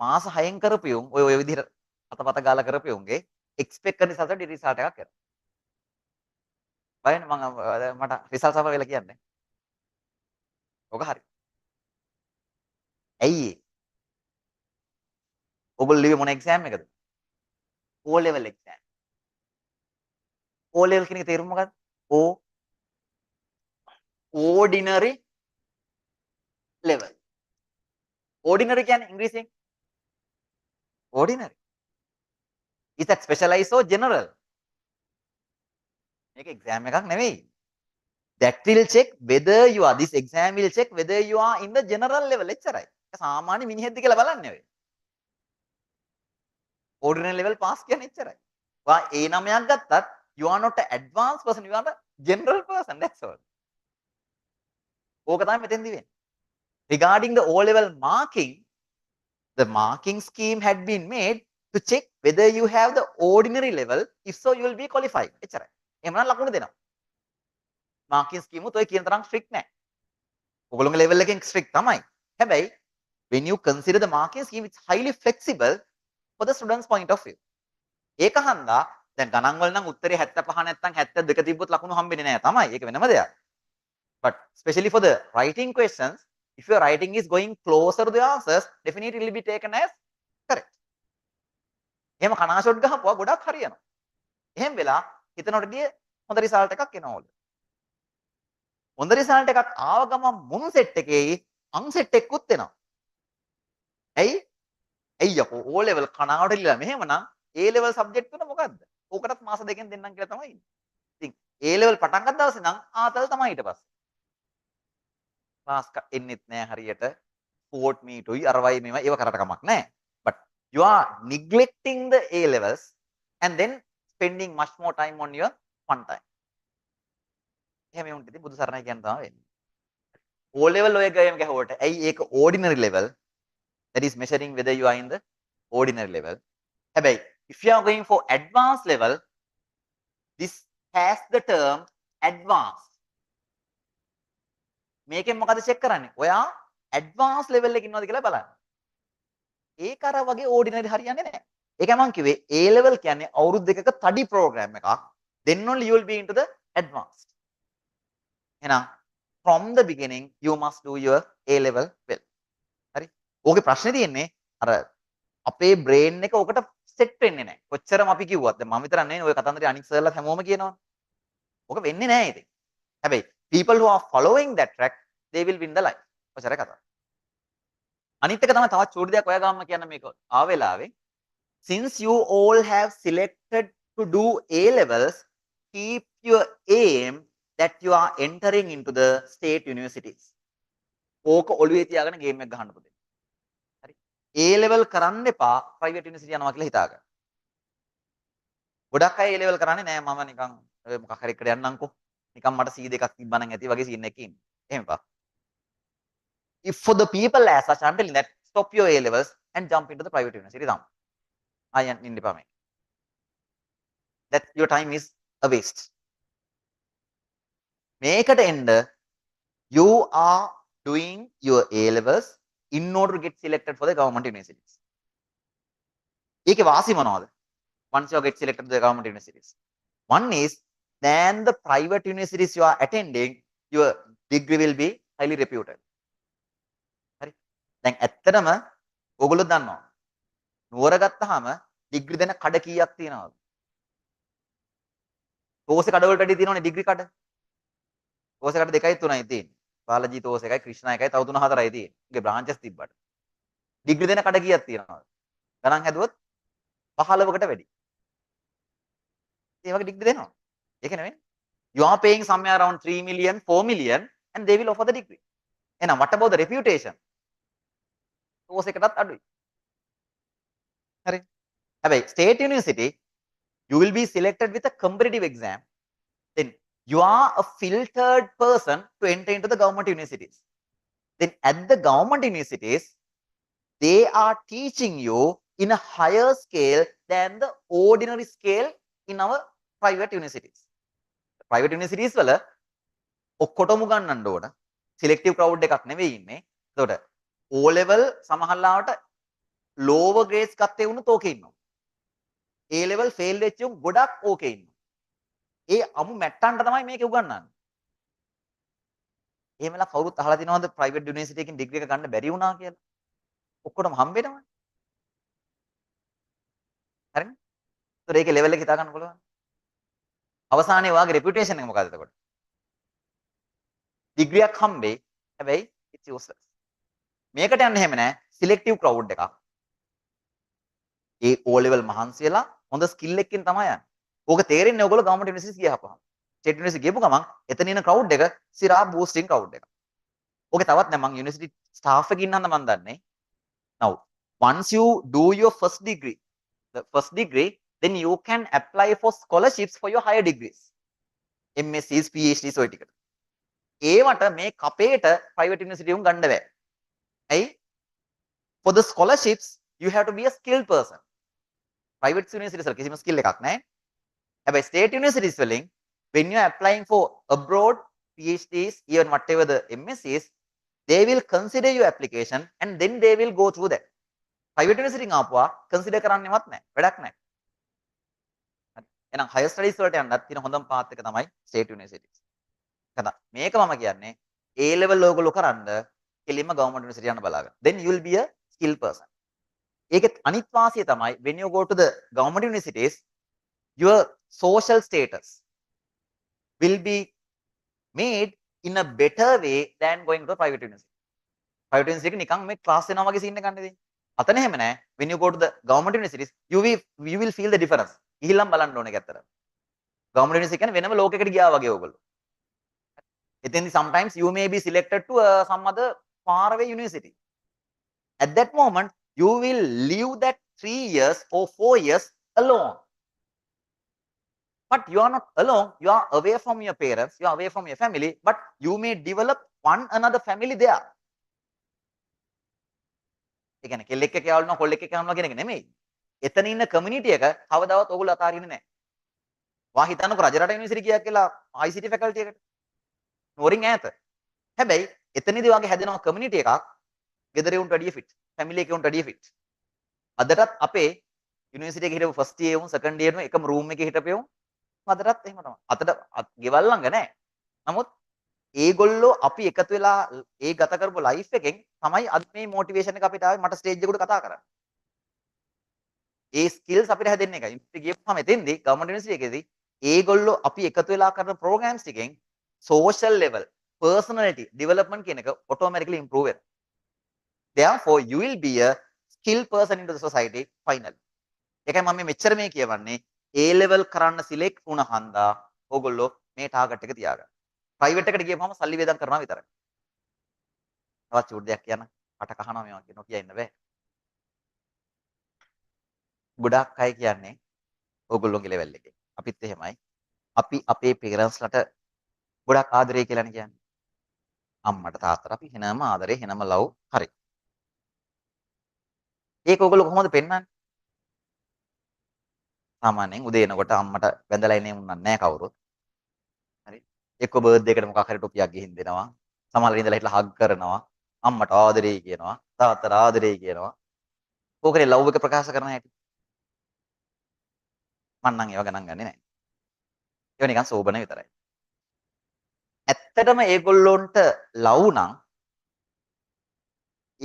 මාස 6න් කරපු උන් ඔය විදිහට අතපත ගාලා කරපු උන්ගේ expect කරන result වලට result එකක් කරනවා. බලන්න මට result සපා වෙලා කියන්නේ. ඔක හරි. ඇයි ඒ? ඔයගොල්ලෝ ලිව්වේ මොන exam එකද? O level exam. O level කියන එක තේරුම මොකක්ද? O ordinary level. ordinary කියන්නේ ඉංග්‍රීසියෙන් ordinary. Is that specialized or general? මේක exam එකක් නෙවෙයි. That will check whether you are, this exam will check whether you are in the general level. එච්චරයි. ඒක සාමාන්‍ය මිනිහෙක්ද කියලා බලන්නේ ඔය. ordinary level pass කියන්නේ එච්චරයි. ඔයා A9ක් ගත්තත් you are not an advanced person, you are a general person, that's all. ඕක තමයි මෙතෙන්දි වෙන්නේ. Regarding the O level marking, the marking scheme had been made to check whether you have the ordinary level. If so, you will be qualified. එච්චරයි. එහෙම නම් ලකුණු දෙනවා. marking scheme උත් ඔය කියන තරම් strict නැහැ. ඔයගොල්ලෝගේ level එකෙන් strict තමයි. හැබැයි when you consider the marking scheme, it's highly flexible for the students point of view. ඒක හන්දා දැන් ගණන් වල නම් උත්තරේ 75 නැත්නම් 72 තිබ්බොත් ලකුණු හම්බෙන්නේ නැහැ තමයි. ඒක වෙනම දෙයක්. But especially for the writing questions, if your writing is going closer to the answers, definitely it will be taken as correct. එහෙම කනාෂොට් ගහපුවා ගොඩක් හරියනවා. එහෙම වෙලා හිතනකොටදී හොඳ රිසල්ට් එකක් එනවලු. හොඳ රිසල්ට් එකක් ආව ගමන් මුන් සෙට් එකේ අන් සෙට් එකකුත් එනවා. ඇයි? ඇයි යකෝ O level කනාවට ඉල්ලලා මෙහෙමනම් A level subject තුන මොකද්ද? ඕකටත් මාස දෙකෙන් දෙන්නම් කියලා තමයි ඉන්නේ. ඉතින් A level පටන් ගත්ත දවසේ නම් ආතල් තමයි ඊට පස්සේ. ක්ලාස් එන්නෙත් නෑ හරියට. ස්පෝර්ට් මීටුයි අරවයි මේවා ඒව කරට කමක් නෑ. But you are neglecting the A levels and then spending much more time on your fun time. එහෙම වුණත් ඉතින් බුදු සරණයි කියන තමයි වෙන්නේ. O level ඔය ගේම් ගැහුවට ඇයි ඒක ordinary level, that is measuring whether you are in the ordinary level. හැබැයි if you are going for advanced level, this has the term advanced. මේකෙන් මොකද check කරන්නේ? ඔයා advanced level එකේ ඉන්නවද කියලා බලන්න. ඒක අර වගේ ordinary හරියන්නේ නැහැ. ඒකයි මම කිව්වේ A level කියන්නේ අවුරුදු දෙකක study program එකක්. Then only you will be into the advanced. එහෙනම් from the beginning you must do your A level well. හරි? ඕකේ ප්‍රශ්නේ තියෙන්නේ අර අපේ brain එක ඔකට set වෙන්නේ නැහැ. කොච්චරම අපි කිව්වත් දැන් මම විතරක් නෙවෙයි ඔය කතන්දරේ අනික් සර්ලා හැමෝම කියනවා. ඕක වෙන්නේ නැහැ ඉතින්. හැබැයි people who are following that track, they will win the life. ඔච්චරයි කතාව. අනිත් එක තමයි තවත් චූටි දෙයක් ඔයා ගාම කියන්න මේක ආවෙලාවේ. Since you all have selected to do A levels, keep your aim that you are entering into the state universities. ඕක ඔළුවේ තියාගෙන ගේම් එක ගහන්න පුතේ. හරි. A level කරන්න එපා private university යනවා කියලා හිතාගන්න. ගොඩක් අය A level කරන්නේ නෑ මම නිකන් මොකක් හරි එකට යන්නම්කෝ. නිකන් මට C දෙකක් තිබ්බනම් ඇති වගේ scene එකකින් ඉන්නේ. එහෙම එපා. If for the people as such, I'm telling that stop your A levels and jump into the private university. I am in department. That your time is a waste. Make it end. You are doing your A levels in order to get selected for the government universities. ඒකේ වාසි මොනවද? Once you get selected to the government universities. One is, then the private universities you are attending, your degree will be highly reputed. හරි. දැන් ඇත්තටම ඕගොල්ලෝ දන්නවා. නුවර ගත්තාම ඩිග්‍රී දෙන කඩ කීයක් තියෙනවද? තෝසේ කඩ වලට වැඩි තියෙනවනේ ඩිග්‍රී කඩ. තෝසේ කඩ 2යි 3යි තියෙන්නේ. බාලජී තෝසේ එකයි ක්‍රිෂ්ණා එකයි තව 3 4යි තියෙන්නේ. ඒකේ බ්‍රාන්චස් තිබ්බට. ඩිග්‍රී දෙන කඩ කීයක් තියෙනවද? ගණන් හැදුවොත් 15කට වැඩි. ඒ වගේ ඩිග්‍රී දෙනවා. ඒක නෙවෙයි. You are paying somewhere around 3 million, 4 million and they will offer the degree. එහෙනම් what about the reputation? course එකටත් අඩුයි. හරි. හැබැයි state university you will be selected with a competitive exam. Then you are a filtered person to enter into the government universities. Then at the government universities, they are teaching you in a higher scale than the ordinary scale in our private universities. Private universities වල ඔක්කොටම ගන්නන්න ඕන. selective crowd එකක් නෙවෙයි ඉන්නේ. එතකොට O level සමහරලාවට lower grades ගත්තේ වුණොත් ඕකේ ඉන්නවා. A level fail වෙච්ච උන් ගොඩක් ඕකේ ඉන්නවා. ඒ අමු මැට්ටන්ට තමයි මේක උගන්වන්නේ. එහෙමලා කවුරුත් අහලා තිනවද ප්‍රයිවට් යුනිවර්සිටි එකකින් ඩිග්‍රී එක ගන්න බැරි වුණා කියලා? ඔක්කොටම හම්බ වෙනවනේ. හරිනේ? ඒතර ඒකේ ලෙවල් එක හිතා ගන්න පුළුවන්. අවසානයේ ඔයාගේ රෙපියුටේෂන් එක මොකද්ද එතකොට? ඩිග්‍රියක් හම්බෙයි. හැබැයි it's useless. මේකට යන්න එහෙම නැහැ. සිලෙක්ටිව් ක්‍රවුඩ් එකක්. ඒ O level මහන්සි වෙලා හොඳ ස්කිල් එකකින් තමයි යන්නේ. ඕක තේරෙන්නේ ඔයගොල්ලෝ ගවර්න්මන්ට් යුනිවර්සිටි ගියහපහම. ස්ටේට් යුනිවර්සිටි ගියපු ගමන් එතන ඉන්න ක්‍රවුඩ් එක සිරා බූස්ටින් ක්‍රවුඩ් එකක්. ඕකේ තවත් නෑ මං යුනිවර්සිටි ස්ටාෆ් එකකින් ඉන්නන්ද මන් දන්නේ. Now once you do your first degree, then you can apply for scholarships for your higher degrees. MScs, PhDs ඔය ටිකට. ඒවට මේ කපේට private university උන් ගන්න බෑ. ඇයි? For the scholarships you have to be a skilled person. Private universities වල කිසිම skill එකක් නැහැ. හැබැයි state universities වලින් when you are applying for abroad PhDs, even whatever the MScs, they will consider your application and then they will go through that. Private university එකෙන් ආපුවා consider කරන්නේවත් නැහැ. වැඩක් නැහැ. හරි. එහෙනම් higher studies වලට යන්නත් තියෙන හොඳම path එක තමයි state universities. හරි. මේක මම කියන්නේ A level ඕගොල්ලෝ කරන්න කෙලින්ම government university යන්න බලාගන්න. Then you will be a skilled person. ඒකෙත් අනිත් වාසිය තමයි when you go to the government universities, your social status will be made in a better way than going to a private university. Private university එක නිකන් මේ class වෙනවා වගේ scene එකක් නෙවෙයි. අතන එහෙම නැහැ. When you go to the government universities, you will feel the difference. ගිහිල්ලාම බලන්න ඕනේ ඒක ඇත්තට. government university කියන්නේ වෙනම ලෝකයකට ගියා වගේ ඕගොල්ලෝ. එතෙන්දී sometimes you may be selected to some other far away university. At that moment, you will live that 3 years or 4 years alone. But you are not alone. You are away from your parents. You are away from your family. But you may develop one another family there. ඒ කියන්නේ කෙල්ලෙක් එක්ක යාළුවනවා කොල්ලෙක් එක්ක යාළුවනවා කියන එක නෙමෙයි. එතන ඉන්න කමියුනිටි එක කවදාවත් ඔයගොල්ලෝ අතාරින්නේ නැහැ. වා හිතන්නකො රජරට යුනිවර්සිටි ගියා කියලා ICT ෆැකල්ටි එකට. නෝරින් ඈත. හැබැයි එතනදී වාගේ හැදෙනවා කමියුනිටි එකක් ගෙදර උන්ට වැඩිය ෆිට. ෆැමිලි එකේ උන්ට වැඩිය ෆිට. අදටත් අපේ යුනිවර්සිටි එකේ හිටපු ෆස්ට් ඉයර් උන් සෙකන්ඩ් ඉයර් උන් එකම රූම් එකේ හිටපෙවුන් අදටත් එහෙම තමයි. අතට ගෙවල් ළඟ නැහැ. නමුත් ඒගොල්ලෝ අපි එකතු වෙලා ඒ ගත කරපු ලයිෆ් එකෙන් තමයි අද මේ මොටිවේෂන් එක අපිට ආවේ මට ස්ටේජ් එකට කතා කරන්න. ඒ ස්කිල්ස් අපිට හැදෙන්න එකයි. ඉතින් ගියපුවම එතෙන්දී ගවර්න්මන්ට් යුනිවර්සිටි එකේදී ඒගොල්ලෝ අපි එකතු වෙලා කරන ප්‍රෝග්‍රෑම්ස් ටිකෙන් social level, personality development කියන එක automatically improve වෙනවා. Therefore you will be a skilled person into the society finally. ඒකයි මම මෙච්චර මේ කියවන්නේ A level කරන්න select වුණ හන්දා ඕගොල්ලෝ මේ ටාගට් එක තියාගන්න. ප්‍රයිවට් එකට ගියපුවම සල්ලි වේදම් කරනවා විතරයි. තවත් චූට් දෙයක් කියන්න. අට කහනවා මේවා කියනවා කියන්න බෑ. ගොඩක් අය කියන්නේ ඕගොල්ලෝගේ ලෙවල් එකේ. අපිත් එහෙමයි. අපි අපේ පේරන්ට්ස් ලට ගොඩක් ආදරේ කියලානේ කියන්නේ. අම්මට තාත්තට අපි වෙනම ආදරේ වෙනම ලව් හරි. ඒක ඕගොල්ලෝ කොහොමද පෙන්වන්නේ? සාමාන්‍යයෙන් උදේ එනකොට අම්මට වැඳලා එන්නේ උන්නන්නේ නැහැ කවුරුත්. හරි. එක්ක බර්ත්ඩේ එකට මොකක් හරි ටොපියක් ගිහින් දෙනවා. සමහරවිට ඉඳලා හිටලා හග් කරනවා. අම්මට ආදරේ කියනවා. තාත්තට ආදරේ කියනවා. ඕකනේ ලව් එක ප්‍රකාශ කරන හැටි. මං නම් ඒව ගණන් ගන්නේ නැහැ. ඒව නිකන් සෝබන විතරයි. ඇත්තටම ඒගොල්ලොන්ට ලව් නම්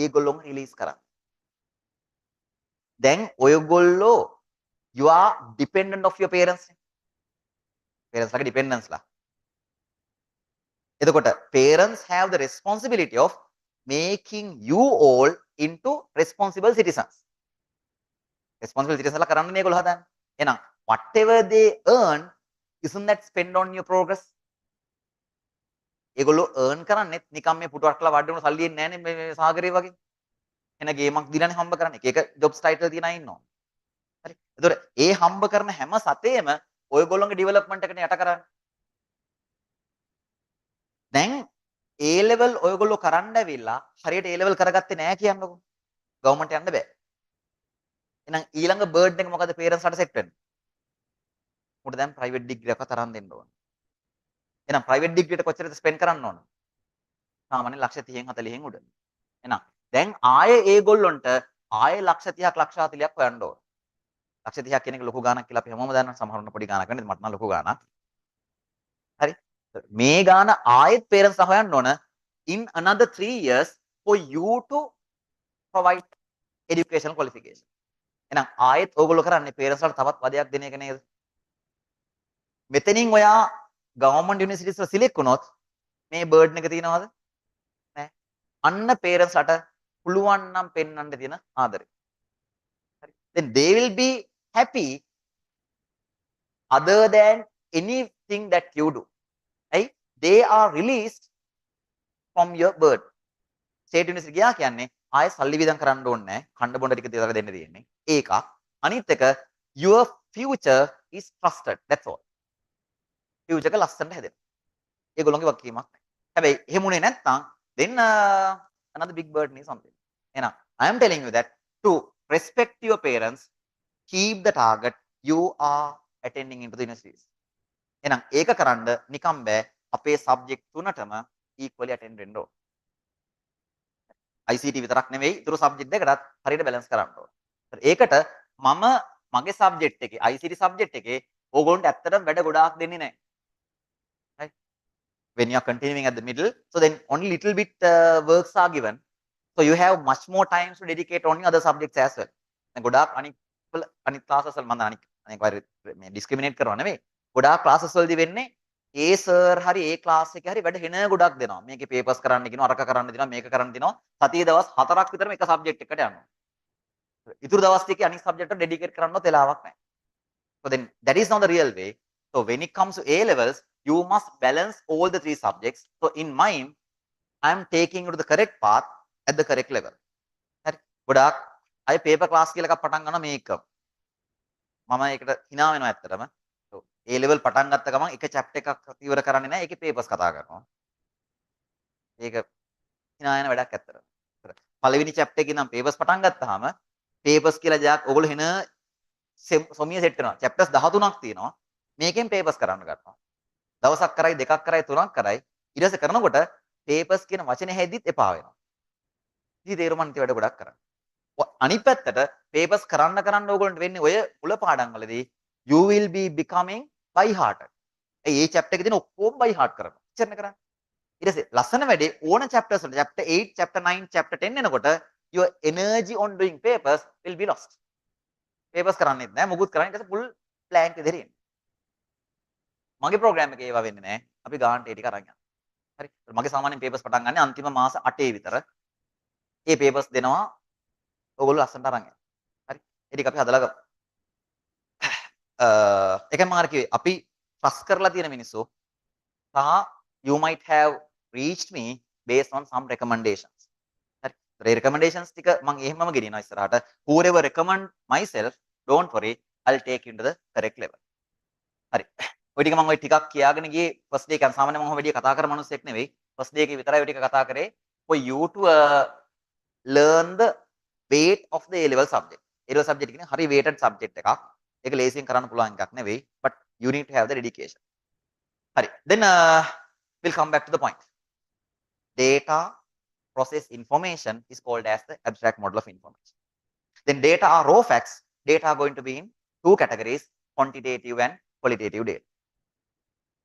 ඒගොල්ලොන් රිලීස් කරන්න. දැන් ඔයගොල්ලෝ you are dependent of your parents. Parents like dependents ලා. එතකොට parents have the responsibility of making you all into responsible citizens. Responsible citizens ලා කරන්නේ මේගොල්ලෝ හදන්නේ. එහෙනම් whatever they earn isn't that spent on your progress? ඒගොල්ලෝ earn කරන්නේත් නිකම් මේ පුටුවක් කළා වඩ වෙන සල්ලි එන්නේ නැහැ නේ මේ සාගරේ වගේ. එන ගේමක් දීලානේ හම්බ කරන්නේ. එක එක ජොබ්ස් ටයිටල් තියන අය ඉන්නවා. හරි. ඒතකොට ඒ හම්බ කරන හැම සතේම ඔයගොල්ලෝගේ ඩෙවලොප්මන්ට් එකට යට කරන්නේ. දැන් A level ඔයගොල්ලෝ කරන්න ඇවිල්ලා හරියට A level කරගත්තේ නැහැ කියන්නකෝ. ගවර්න්මන්ට් යන්න බෑ. එහෙනම් ඊළඟ බර්ඩ් එක මොකද පේරන්ට්ස්ලාට සෙට් වෙන්නේ? උඹට දැන් ප්‍රයිවට් ඩිග්‍රී එකක් තරම් දෙන්න ඕන. එහෙනම් ප්‍රයිවට් ඩිග්‍රියට කොච්චරද ස්පෙන්ඩ් කරන්න ඕන? සාමාන්‍යයෙන් ලක්ෂ 30න් 40න් උඩ. එහෙනම් දැන් ආයේ ඒගොල්ලොන්ට ආයේ ලක්ෂ 30ක් ලක්ෂ 40ක් හොයන්න ඕන. ලක්ෂ 30ක් කියන එක ලොකු ගාණක් කියලා අපි හැමෝම දන්නවා. සමහරවන්න පොඩි ගාණක් නෙවෙයි මට නම් ලොකු ගාණක්. හරි. මේ ගාණ ආයෙත් පේරන්ට්ස්ලා හොයන්න ඕන in another 3 years for you to provide educational qualification. එහෙනම් ආයෙත් ඕගොල්ලෝ කරන්නේ පේරන්ට්ස්ලාට තවත් වදයක් දෙන එක නේද? මෙතනින් ඔයා ගවර්න්මන්ට් යුනිවර්සිටිස් වල සිලෙක්ට් වුණොත් මේ බර්ඩන් එක තියෙනවද? නැහැ. අන්න පේරන්ට්ස්ලාට පුළුවන් නම් පෙන්වන්න තියෙන ආදරේ. හරි. Then they will be happy other than anything that you do. Right? They are released from your burden. State university ගියා කියන්නේ ආයෙ සල්ලි වියදම් කරන්න ඕනේ නැහැ. කණ්ඩ බොණ්ඩ ටික විතර දෙන්න තියෙන්නේ. ඒකක්. අනිත් එක your future is trusted. That's all. future එක ලස්සනට හැදෙනවා. ඒගොල්ලෝගේ වගකීමක් නැහැ. හැබැයි එහෙම උනේ නැත්නම් then another big burden is something. එහෙනම් I am telling you that to respect your parents, keep the target you are attending into the universities. එහෙනම් ඒක කරන්න නිකම් බෑ. අපේ subject තුනටම equally attend වෙන්න ඕන. ICT විතරක් නෙවෙයි ඊටු subject දෙකටත් හරියට balance කරන්න ඕන. ඒකට මම මගේ subject එකේ ICT subject එකේ ඕගොල්ලන්ට ඇත්තටම වැඩ ගොඩාක් දෙන්නේ නැහැ. Right? When you are continuing at the middle, so then only little bit works are given. So you have much more time to dedicate on other subjects as well. දැන් ගොඩාක් අනිත් classes වල මම අනික මේ discriminate කරනවා නෙවෙයි. ගොඩාක් classes වලදී වෙන්නේ ඒ සර් හරි ඒ ක්ලාස් එකේ හරි වැඩ හෙන ගොඩක් දෙනවා. මේකේ papers කරන්න කියනවා, අරක කරන්න දෙනවා, මේක කරන්න දෙනවා. සතියේ දවස් 4ක් විතරම එක subject එකකට යනවා. ඉතුරු දවස් ටිකේ අනිත් subject එකට dedicate කරන්නවත් වෙලාවක් නැහැ. So then that is not the real way. So when it comes to A levels, you must balance all the three subjects. So in mind, I am taking you to the correct path at the correct level. හරි. ගොඩාක් අය paper class කියලා එකක් පටන් ගන්නවා මේක. මම ඒකට hina වෙනවා ඇත්තටම. A level පටන් ගත්ත ගමන් එක chapter එකක් ඉවර කරන්නේ නැහැ. ඒකේ papers කතා කරනවා. ඒක hina යන වැඩක් ඇත්තටම. පළවෙනි chapter එකේ නම් papers පටන් ගත්තාම papers කියලා දෙයක් ඔයගොල්ලෝ එන සොමිය සෙට් වෙනවා. chapters 13ක් තියෙනවා. මේකෙන් papers කරන්න ගන්නවා. දවසක් කරයි දෙකක් කරයි තුනක් කරයි ඊට පස්සේ කරනකොට papers කියන වචනේ හැදිත් එපා වෙනවා. ඉතින් තේරුම් ගන්න වැඩ ගොඩක් කරන්න. අනිත් පැත්තට papers කරන්න ඕගොල්ලන්ට වෙන්නේ ඔය මුල පාඩම් වලදී you will be becoming by hearted. A chapter එකේ තියෙන ඔක්කොම by heart කරනවා. ඉච්චරනේ කරන්නේ. ඊට පස්සේ ලස්සන වැඩේ ඕන chapters වලට chapter 8, chapter 9, chapter 10 එනකොට your energy on doing papers will be lost. papers කරන්නේත් නැහැ මොකුත් කරන්නේ ඊට පස්සේ full blank විදිහට එන්නේ. මගේ ප්‍රෝග්‍රෑම් එකේ ඒවා වෙන්නේ නැහැ. අපි ගානට ඒ ටික අරන් යනවා. හරි. මගේ සාමාන්‍යයෙන් papers පටන් ගන්න අන්තිම මාස 8 විතර. ඒ papers දෙනවා ඔයගොල්ලෝ ලස්සනට අරන් යනවා. හරි. ඒ ටික අපි හදලා ගමු. එකම මාර කිව්වේ අපි trust කරලා තියෙන මිනිස්සු සහ you might have reached me based on some recommendations. හරි. ඒ recommendations ටික මම එහෙමම ගෙනියනවා ඉස්සරහට. whoever recommend myself, don't worry, I'll take you to the correct level. හරි. ඔය ටික මම ඔය ටිකක් කියාගෙන ගියේ first day එක සාමාන්‍යයෙන් මම ඔය වැඩි කතා කරන මිනිස්සෙක් නෙවෙයි. first day එකේ විතරයි ඔය ටික කතා කරේ. for you to learn the weight of the A level subject. A level subject කියන්නේ හරි weighted subject එකක්. ඒක ලේසියෙන් කරන්න පුළුවන් එකක් නෙවෙයි. but you need to have the dedication. හරි. then we'll come back to the point. Data process information is called as the abstract model of information. Then data are raw facts. Data are going to be in two categories, quantitative and qualitative data.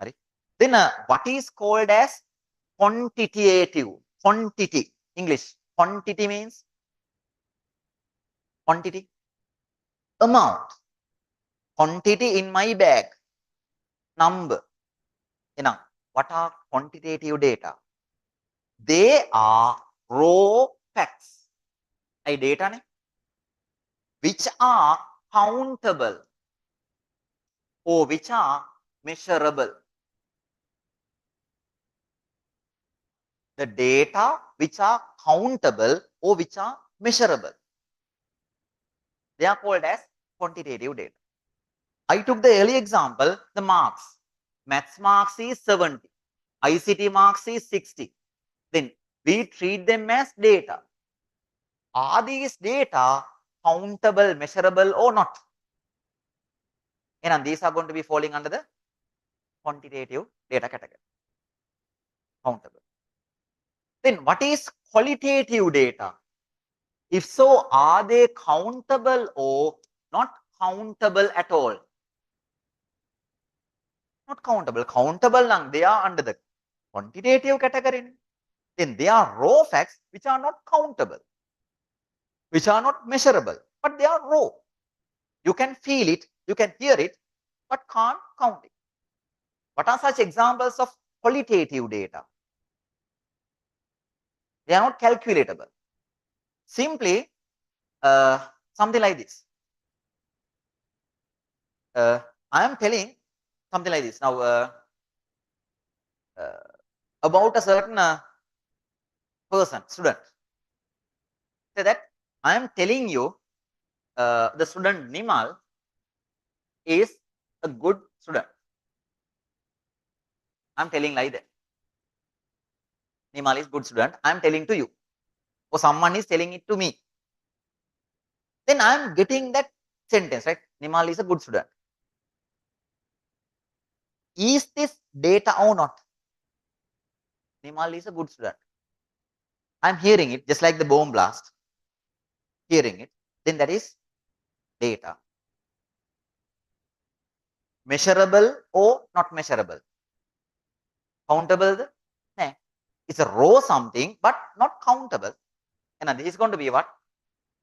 Right? Then what is called as quantitative? Quantity. English. Quantity means quantity. Amount. Quantity in my bag. Number. Enough. What are quantitative data? They are raw facts. I data ne? Which are countable or which are measurable. the data which are countable or which are measurable. They are called as quantitative data. I took the early example, the marks. Maths marks is 70. ICT marks is 60. Then we treat them as data. Are these data countable, measurable or not? And these are going to be falling under the quantitative data category. Countable. Then what is qualitative data? If so, are they countable or not countable at all? Not countable. Countable, they are under the quantitative category. Then they are raw facts which are not countable, which are not measurable, but they are raw. You can feel it, you can hear it, but can't count it. What are such examples of qualitative data? They are not calculatable. Simply something like this. I am telling something like this. Now, about a certain person, student. Say that I am telling you the student Nimal is a good student. I am telling like that. Nimal is good student. I am telling to you. Or someone is telling it to me. Then I am getting that sentence, right? Nimal is a good student. Is this data or not? Nimal is a good student. I am hearing it just like the bomb blast. Hearing it. Then that is data. Measurable or not measurable? Countable? No. It's a raw something, but not countable. And this is going to be what?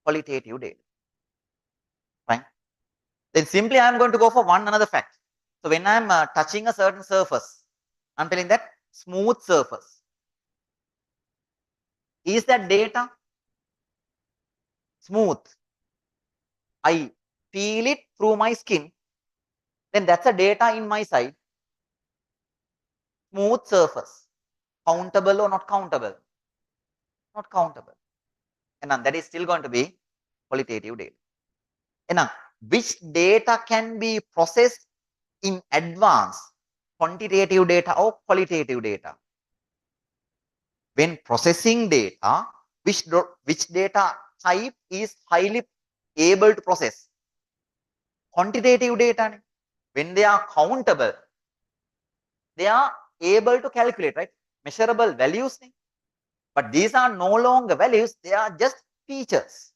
Qualitative data. Fine. Then simply I am going to go for one another fact. So when I am touching a certain surface, I am telling that smooth surface. Is that data? Smooth. I feel it through my skin. Then that's a data in my side. Smooth surface. Countable or not countable? Not countable. And that is still going to be qualitative data. And which data can be processed in advance? Quantitative data or qualitative data? When processing data, which data type is highly able to process? Quantitative data. When they are countable, they are able to calculate, right? Measurable values. But these are no longer values, they are just features.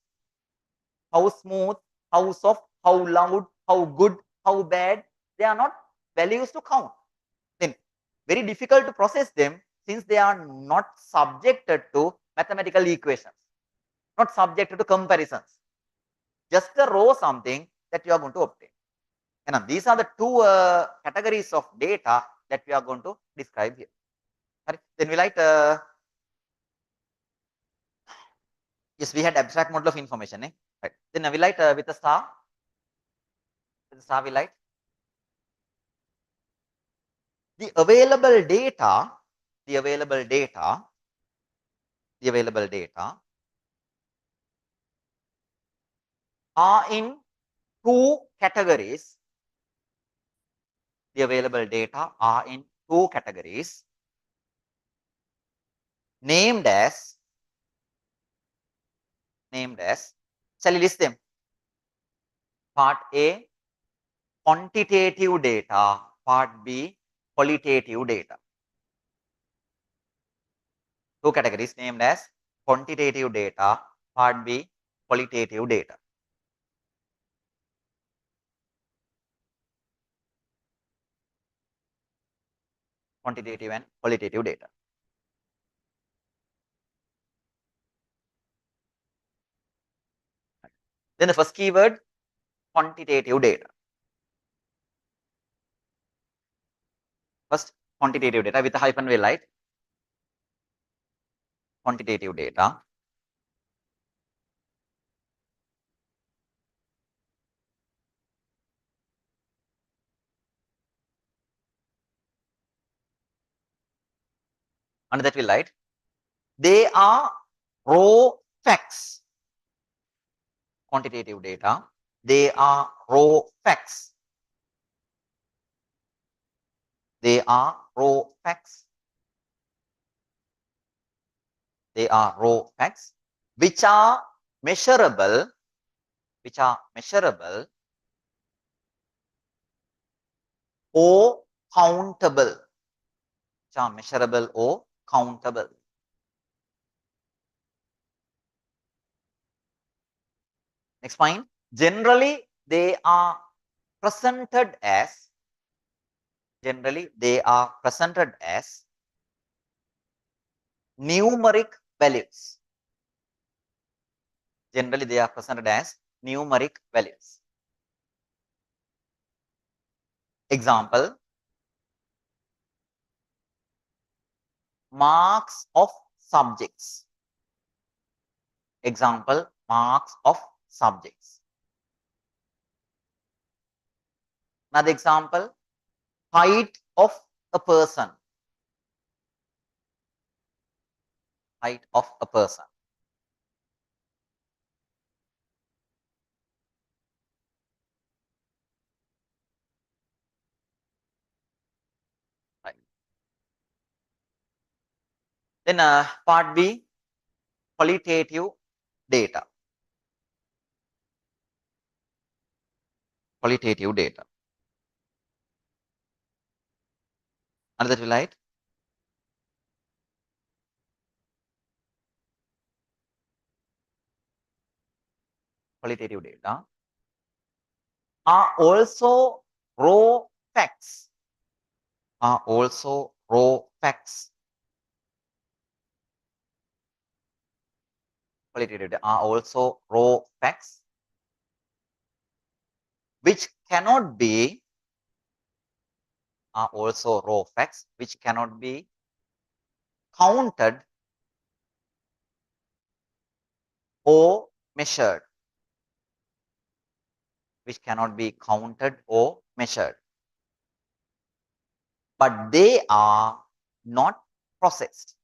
How smooth, how soft, how loud, how good, how bad, they are not values to count. Then very difficult to process them since they are not subjected to mathematical equations, not subjected to comparisons. Just a raw something that you are going to obtain. And these are the two categories of data that we are going to describe here. Then we like yes, we had abstract model of information. Right. Then we like with a star. With a star we like the available data. The available data. The available data are in two categories. The available data are in two categories named as, shall we list them? Part A, quantitative data. Part B, qualitative data. Two categories named as quantitative data. Part B, qualitative data. Quantitative and qualitative data. Then the first keyword, quantitative data. First, quantitative data with a hyphen we write quantitative data. Under that we write They are raw facts. Quantitative data. They are raw facts. They are raw facts. They are raw facts which are measurable, or countable, which are measurable or countable. Next point. Generally, they are presented as numeric values. Generally, they are presented as numeric values. Example, marks of subjects. Example, marks of subjects. Another example, height of a person. Height of a person. Right. Then part B, qualitative data. Qualitative data. Another to light. Qualitative data are also raw facts. Are also raw facts. Qualitative data are also raw facts which cannot be counted or measured. Which cannot be counted or measured. But they are not processed.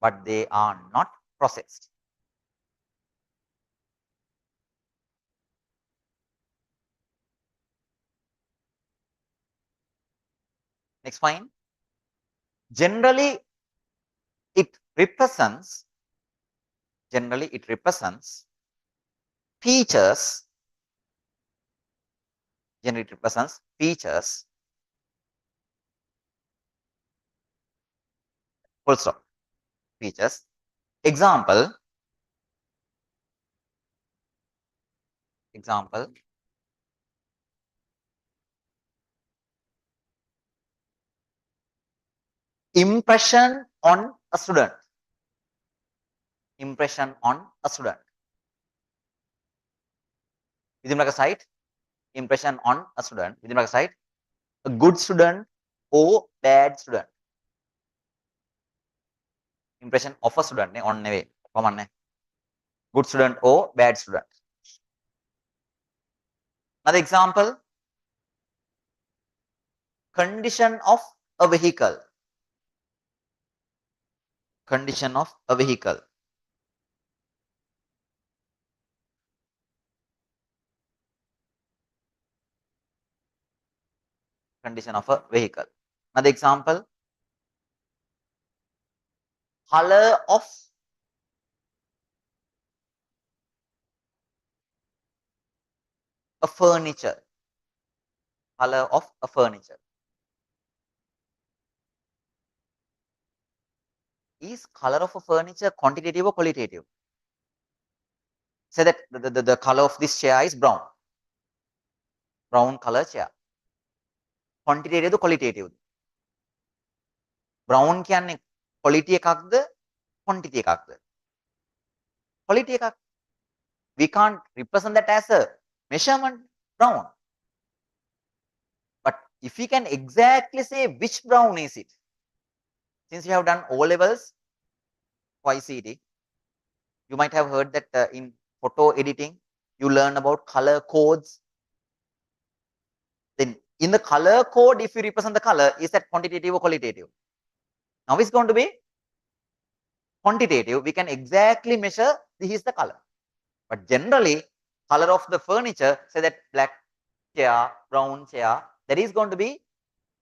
But they are not processed. Next point. Generally, it represents features. Generally, it represents features. Full stop. Features. Example. Impression on a student. Impression on a student. Within bracket site, impression on a student. Within bracket site, a good student or bad student. Impression of a student on way. Common. Good student or bad student. Another example. Condition of a vehicle. Condition of a vehicle. Condition of a vehicle. Another example. Color of a furniture. Color of a furniture. Is color of a furniture quantitative or qualitative? Say that the color of this chair is brown. Brown color chair. Quantitative or qualitative? Brown කියන්නේ quality එකක්ද quantity එකක්ද? Quality එකක්. We can't represent that as a measurement, brown. But if we can exactly say which brown is it, since you have done O levels for ICT, you might have heard that in photo editing, you learn about color codes. Then in the color code, if you represent the color, is that quantitative or qualitative? Now it's going to be quantitative, we can exactly measure this is the color. But generally, color of the furniture, say that black chair, brown chair, there is going to be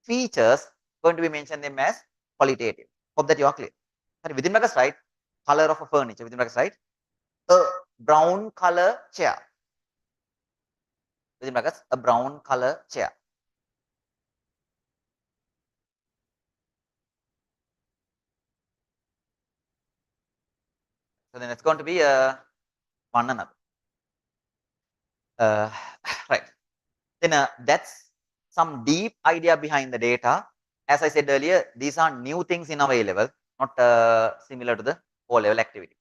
features going to be mentioned them as qualitative. Hope that you are clear. Within brackets, right? Color of a furniture, within brackets, right? A brown color chair. Within brackets, a brown color chair. So then it's going to be one another. Right. Then that's some deep idea behind the data. As I said earlier, these are new things in our A level, not similar to the O level activities.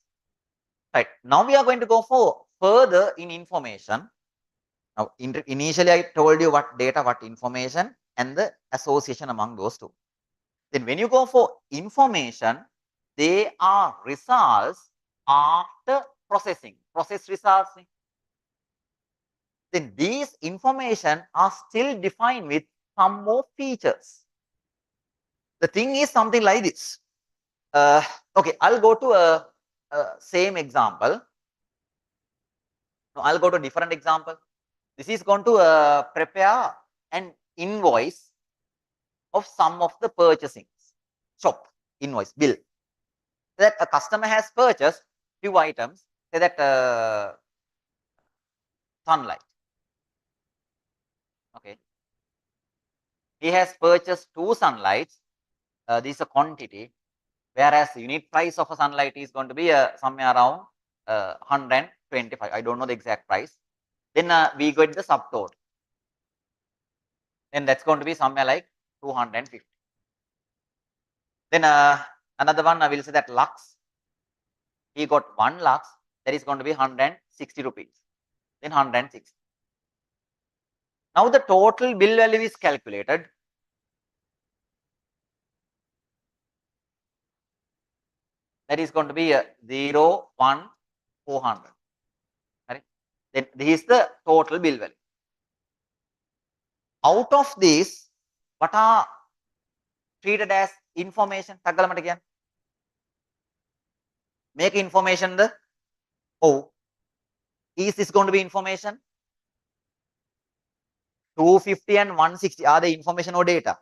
Right. Now we are going to go for further in information. Now, initially I told you what data, what information, and the association among those two. Then when you go for information, they are results after processing. Process results. Then these information are still defined with some more features. The thing is something like this. Okay, I'll go to a same example. No, I'll go to a different example. This is going to prepare an invoice of some of the purchasing. Shop, invoice, bill. That a customer has purchased few items, say that sunlight. Okay. He has purchased 2 sunlights. This is a quantity, whereas unit price of a sunlight is going to be somewhere around 125. I don't know the exact price. Then we get the subtotal. Then that's going to be somewhere like 250. Then another one I will say that lux. He got 1 lux. That is going to be 160 rupees. Then 160. Now the total bill value is calculated. That is going to be 0, 1, 400. Right? Then this is the total bill value. Out of this, what are treated as information? Make information the O. Is this going to be information? 250 and 160 are the information or data?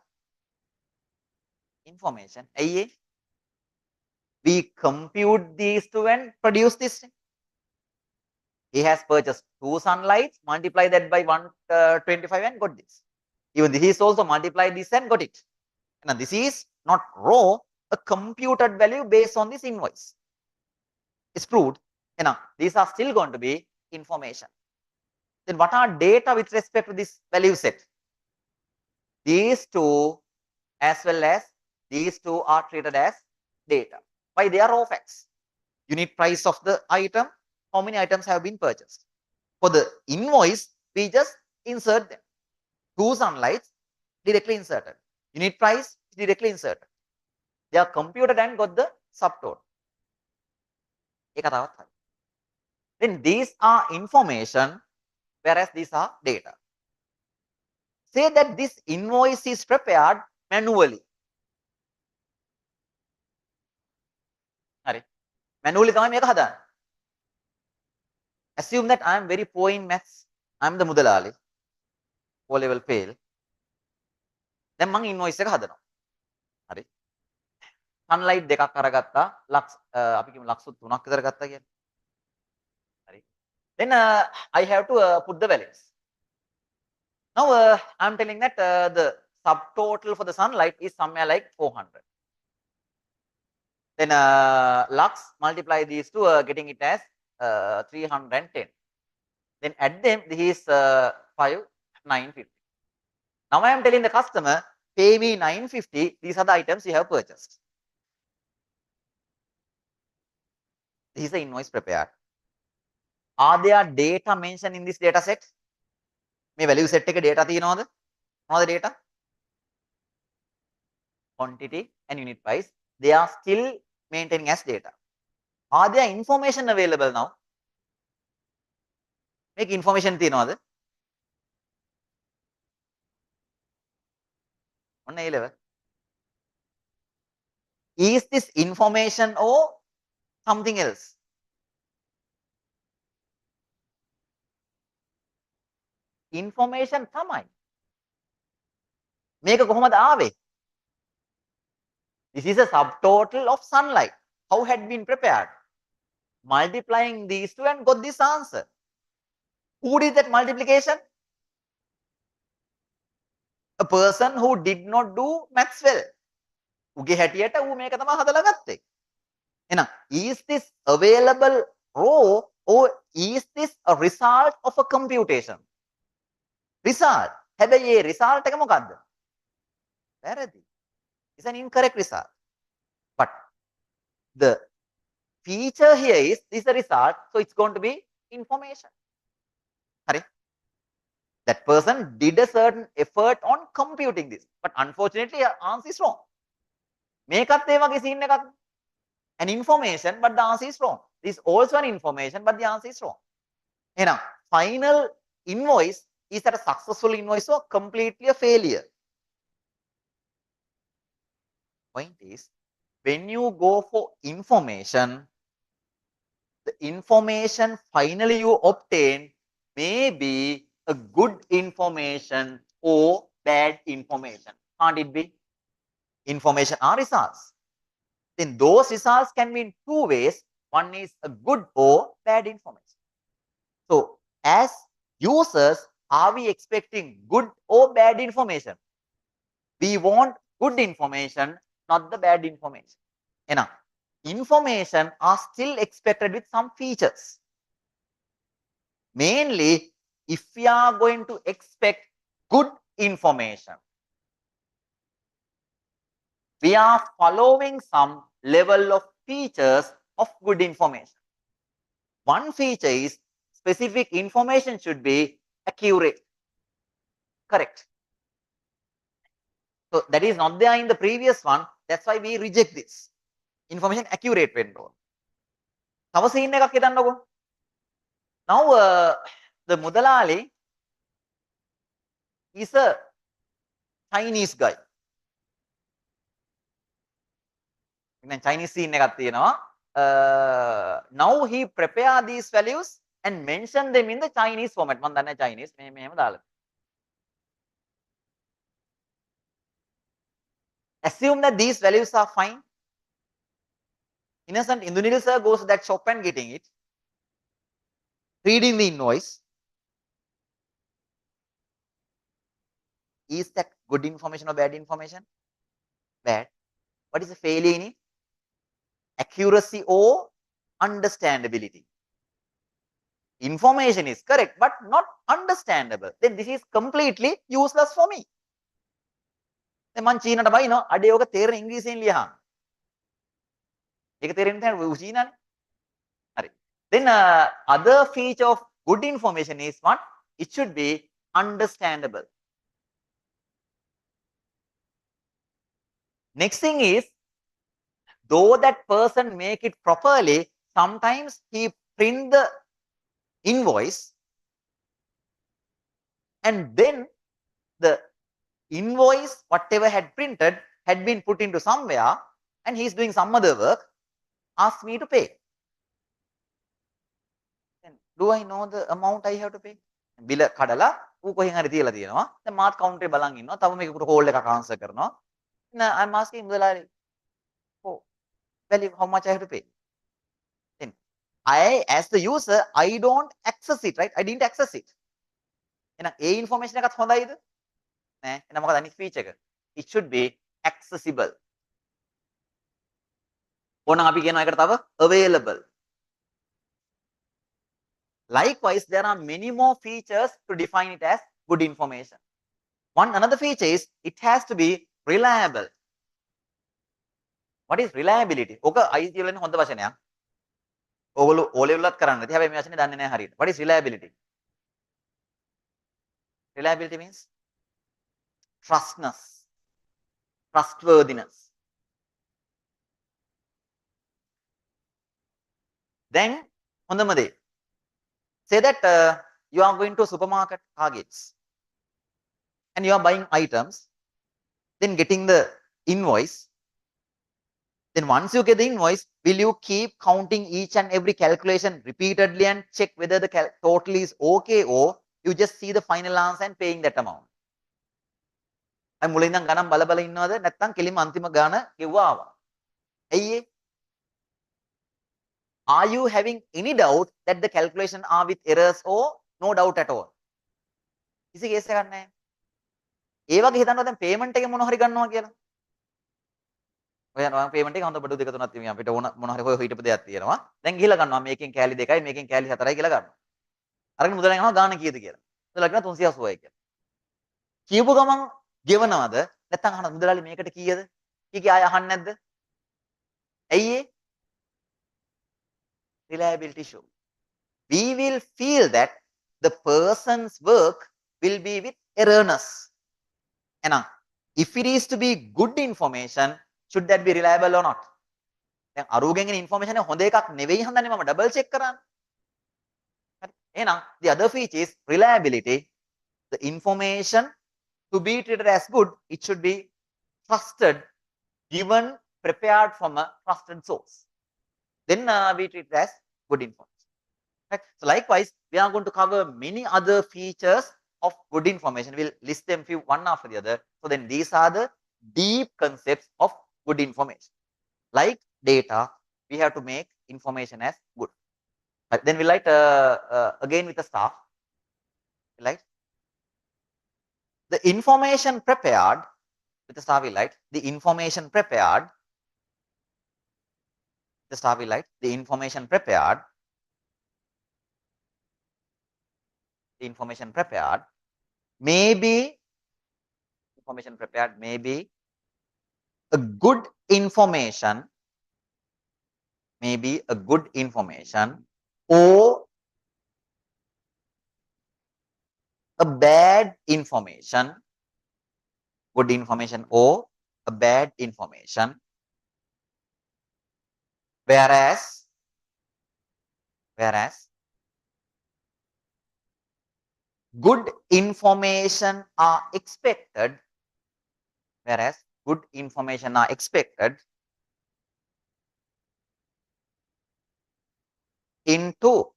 Information. We compute these two and produce this. He has purchased 2 sunlights, multiply that by 125 and got this. Even this is also multiplied this and got it. Now this is not raw, a computed value based on this invoice. It's proved. Now these are still going to be information. Then what are data with respect to this value set? These two as well as these two are treated as data. Why? They are raw facts. Unit price of the item, how many items have been purchased. For the invoice, we just insert them. 2 sunlights directly inserted. Unit price directly inserted. They are computed and got the subtotal. Then these are information, whereas these are data. Say that this invoice is prepared manually. Manually තමයි මේක හදාන්නේ. Assume that I am very poor in maths. I am the මුදලාලි. O level fail. දැන් මම invoice එක හදනවා. හරි. sunlight දෙකක් අරගත්තා. Lux අපි කියමු ලක්ස් 3ක් විතර ගත්තා කියලා. හරි. Then I have to put the values. Now I am telling that the subtotal for the sunlight is somewhere like 400. Then lux multiply these two, getting it as 310. Then add them, this is 950. Now I am telling the customer, pay me 950. These are the items you have purchased. This is the invoice prepared. Are there data mentioned in this data set? මේ value set එකේ data තියෙනවද? මොනවද data? Quantity and unit price. They are still maintaining as data. Are there information available now? Make information තියෙනවද? ඔන්න A level. Is this information or something else. Information තමයි. මේක කොහොමද ආවේ? This is a subtotal of sunlight. How had been prepared? Multiplying these two and got this answer. Who did that multiplication? A person who did not do maths well. උගේ හැටියට ඌ මේක තමයි හදලා ගත්තේ. එහෙනම් is this available raw or is this a result of a computation? Result. හැබැයි මේ result එක මොකද්ද? වැරදි. It's an incorrect result. But the feature here is this is a result, so it's going to be information. Hari? That person did a certain effort on computing this, but unfortunately, the answer is wrong. මේකත් ඒ වගේ scene එකක්. An information, but the answer is wrong. This is also an information, but the answer is wrong. එහෙනම් final invoice is that a successful invoice or completely a failure? Point is, when you go for information, the information finally you obtain may be a good information or bad information. Can't it be? Information are results. Then those results can be in two ways. One is a good or bad information. So, as users, are we expecting good or bad information? We want good information, not the bad information. Enough. Information are still expected with some features. Mainly, if we are going to expect good information, we are following some level of features of good information. One feature is specific information should be accurate, correct. So that is not there in the previous one. That's why we reject this. Information accurate වෙන්න ඕන. තව scene එකක් හිතන්නකෝ. Now the මුදලාලි is a Chinese guy. ඉතින් Chinese scene එකක් තියෙනවා. Now he prepare these values and mention them in the Chinese format. මම දන්නේ Chinese මේ මෙහෙම දාලා. Assume that these values are fine. Innocent Indunil sir goes to that shop and getting it, reading the invoice. Is that good information or bad information? Bad. What is the failure in it? Accuracy or understandability. Information is correct, but not understandable. Then this is completely useless for me. දැන් මං චීනට බයිනවා අඩේ ඔක තේරෙන ඉංග්‍රීසියෙන් ලියහන්. ඒක තේරෙන්නේ නැහැ චීනනේ. හරි. Then other feature of good information is what? It should be understandable. Next thing is, though that person make it properly, sometimes he print the invoice and then the invoice, whatever had printed, had been put into somewhere and he's doing some other work, ask me to pay. Then do I know the amount I have to pay? Bill කඩලා ඌ කොහෙන් හරි තියලා තියෙනවා. දැන් මාත් කවුන්ටරේ බලන් ඉන්නවා. තව මේකට කෝල් එකක් ආන්සර් කරනවා. I'm asking මුදලාලි, oh, value how much I have to pay. Then I, as the user, I don't access it, right? I didn't access it. එහෙනම් ඒ information එකත් හොඳයිද? නෑ. එහෙනම් මොකද අනිත් feature එක? It should be accessible. ඕනනම් අපි කියනවා ඒකට තව available. Likewise, there are many more features to define it as good information. Another feature is it has to be reliable. What is reliability? ඕක ICT වලින් හොඳ වචනයක්. ඕගොල්ලෝ O level එකත් කරන්න ඇති. හැබැයි මේ වචනේ දන්නේ නැහැ හරියට. What is reliability? Reliability means trustness, trustworthiness. Then හොඳම දේ. Say that you are going to supermarket targets and you are buying items, then getting the invoice Then once you get the invoice, will you keep counting each and every calculation repeatedly and check whether the total is okay, or you just see the final answer and paying that amount? අය මුලින් ඉඳන් ගණන් බල බල ඉන්නවද නැත්නම් කෙලින්ම අන්තිම ගාන ගෙව්වා ආවා? ඇයි ඒ? Are you having any doubt that the calculation are with errors or no doubt at all? කිසි කේස් එකක් නැහැ. ඒ වගේ හිතනවා දැන් payment එකේ මොන හරි ගන්නවා කියලා. ඔය යනවා payment එක හොඳ බඩු දෙක තුනක් තියෙනවා. අපිට ඕන මොන හරි හොය හිටපු දෙයක් තියෙනවා. දැන් ගිහලා ගන්නවා මේකෙන් කෑලි 2යි මේකෙන් කෑලි 4යි කියලා ගන්නවා. අරගෙන මුදලෙන් අහනවා ගාන කීයද කියලා. මුදල කියනවා 380යි කියලා. කියපු ගමන් ගෙවනවද නැත්නම් අහනවා මුදලාලි මේකට කීයද? කීකේ ආය අහන්නේ නැද්ද? ඇයි ඒ? Reliability issue. We will feel that the person's work will be with erroneous. එහෙනම් if it is to be good information, should that be reliable or not? දැන් අරුගෙන් එන information එක හොඳ එකක් නෙවෙයි හන්දනේ මම double check කරන්නේ. හරි. එහෙනම් the other feature is reliability. The information to be treated as good, it should be trusted, given, prepared from a trusted source. Then we treat it as good information. Right? So likewise, we are going to cover many other features of good information. We'll list them few one after the other. So then these are the deep concepts of good information. Like data, we have to make information as good. Right? Then we write again with the staff. We write the information prepared with the staff. We write the information prepared. The staff will write the information prepared. The information prepared may be a good information, or a bad information, good information or a bad information. Whereas good information are expected, into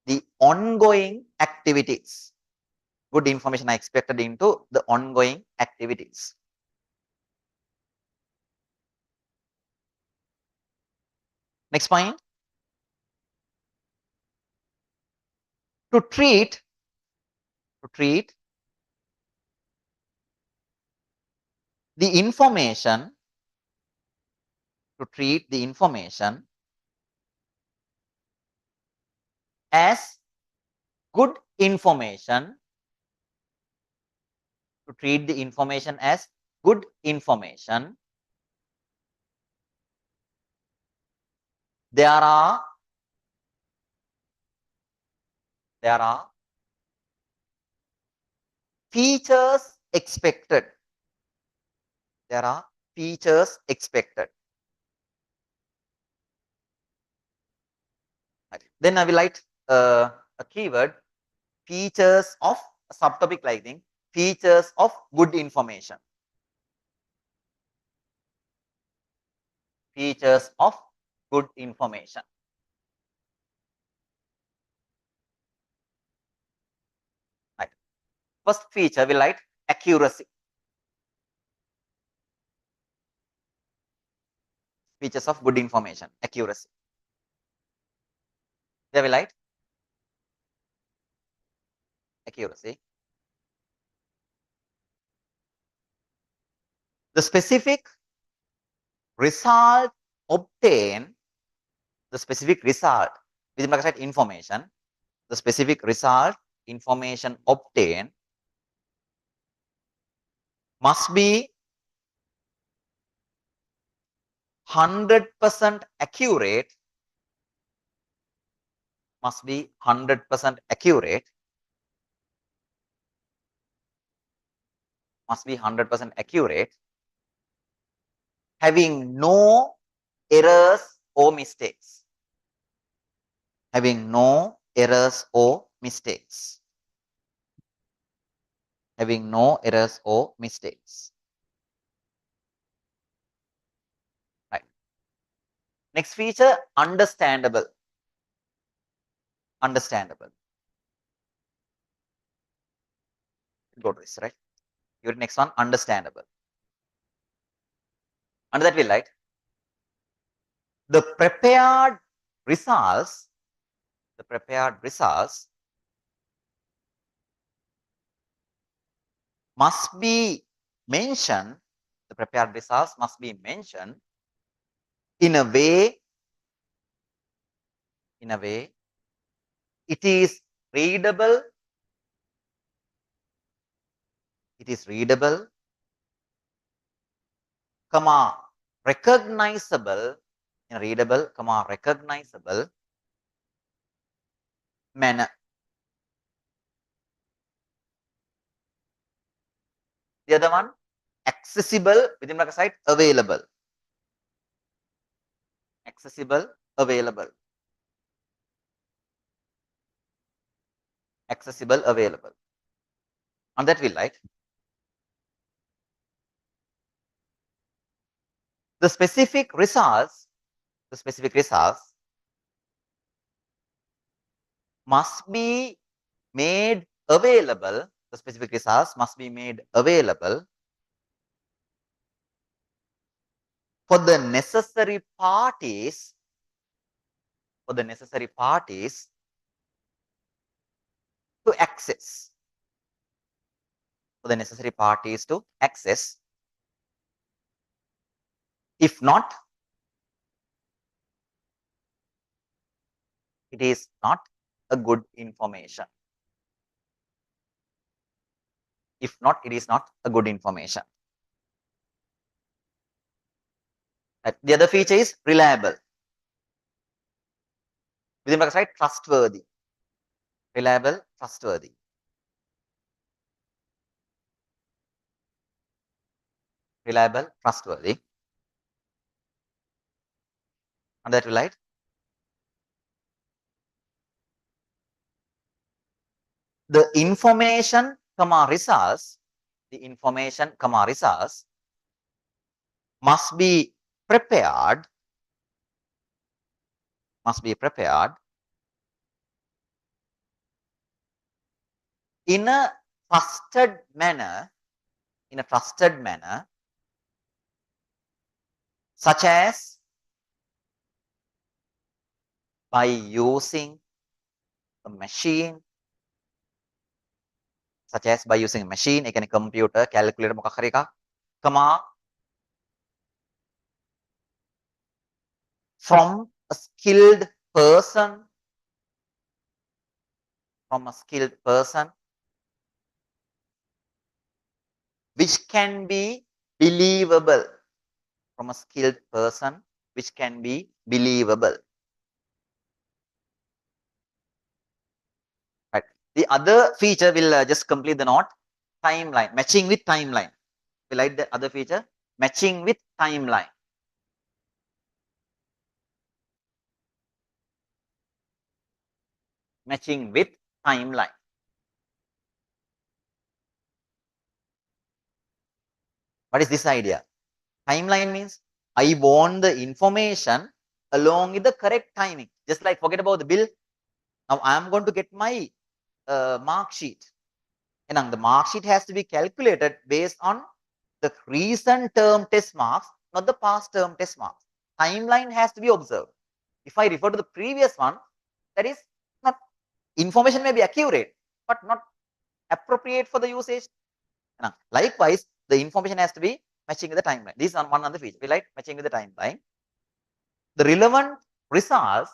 the ongoing activities. Good information are expected into the ongoing activities. Next point. To treat the information, as good information, there are features expected. Then I will write a keyword, features of a subtopic like thing, features of good information. Features of good information. Right. First feature we write accuracy. Features of good information, accuracy. There we write accuracy. The specific result obtained, the specific result information, the specific result information obtained must be 100% accurate, having no errors or mistakes. Next feature, understandable. Understandable. Go to this, right? Your next one, understandable. Under that, we'll write the prepared results. The prepared results must be mentioned. The prepared results must be mentioned in a way. In a way, it is readable. It is readable, comma, recognizable, in a readable, comma, recognizable manner. The other one, accessible, within bracket side, available. Accessible, available. Accessible, available. On that we'll write the specific results must be made available. The specific results must be made available for the necessary parties. For the necessary parties to access. For the necessary parties to access. If not, it is not a good information. If not, it is not a good information. The other feature is reliable. Within brackets, right? Trustworthy. Reliable, trustworthy. Reliable, trustworthy. And that will write the information, comma, results. The information, comma, results must be prepared. Must be prepared in a trusted manner. In a trusted manner, such as by using a machine. Such as by using a machine, a computer, calculator, මොකක් හරි එකක්, comma, from a skilled person. From a skilled person, which can be believable. From a skilled person, which can be believable. Right. The other feature will just complete the note. Timeline, matching with timeline. We like the other feature, matching with timeline. Matching with timeline. What is this idea? Timeline means I want the information along with the correct timing. Just like forget about the bill. Now I am going to get my mark sheet. And the mark sheet has to be calculated based on the recent term test marks, not the past term test marks. Timeline has to be observed. If I refer to the previous one, that is not, information may be accurate, but not appropriate for the usage. Likewise, the information has to be matching with the timeline. This is one other feature. We like matching with the timeline. The relevant results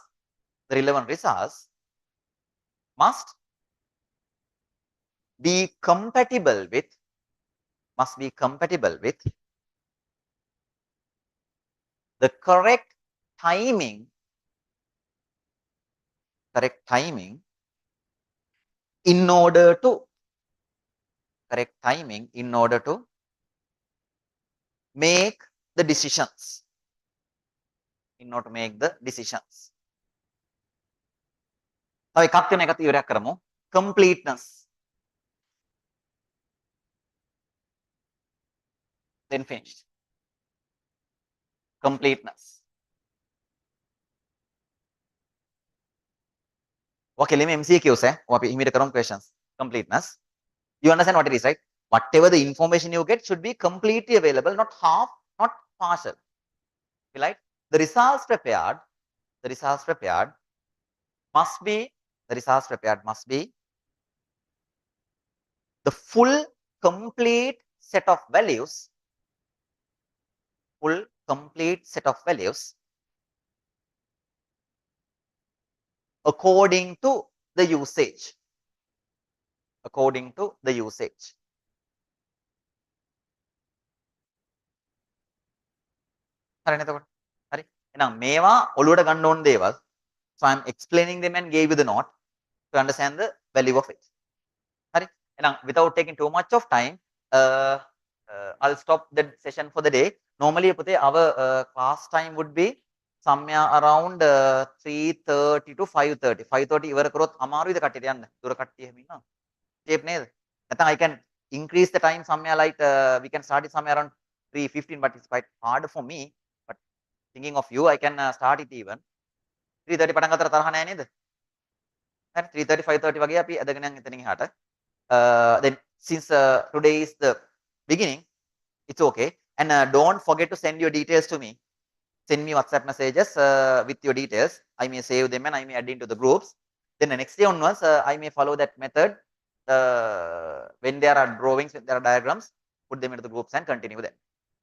must be compatible with the correct timing in order to make the decisions. තව එකක් තියෙන එකත් ඉවරයක් කරමු. Completeness. Then finished. Completeness. Okay, let me MCQs questions. Completeness. You understand what it is, right? Whatever the information you get should be completely available, not half, not partial. Right? The results prepared, the results prepared must be, the results prepared must be the full complete set of values, full complete set of values according to the usage, according to the usage. හරිනේ එතකොට. හරි. එහෙනම් මේවා ඔළුවට ගන්න ඕන දේවල්. So I'm explaining them and gave you the note to understand the value of it. Hari. Now, without taking too much of time, I'll stop the session for the day. Normally, our class time would be somewhere around 3:30 to 5:30. 5:30 ඉවර කරොත් අමාරුයිද කට්ටියට යන්න? දුර කට්ටිය එහෙම ඉන්නවා. Tape නේද? නැත්නම් I can increase the time somewhere like we can start it somewhere around 3:15, but it's quite hard for me. But thinking of you, I can start it even. 3:30 පටන් ගත්තට තරහ නැහැ නේද? හරි 3:30 5:30 වගේ අපි ඇදගෙන යන් එතනින් එහාට. Then since today is the beginning, it's okay. And don't forget to send your details to me. Send me WhatsApp messages with your details. I may save them and I may add into the groups. Then the next day onwards, I may follow that method. When there are drawings, when there are diagrams, put them into the groups and continue them.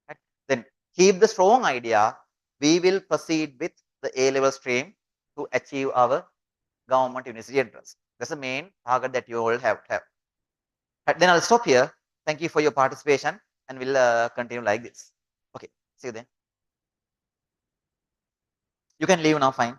Right? Then keep the strong idea. We will proceed with the A-level stream to achieve our government university entrance. That's the main target that you all have to have. Right, then I'll stop here. Thank you for your participation and we'll continue like this. Okay, see you then. You can leave now, fine.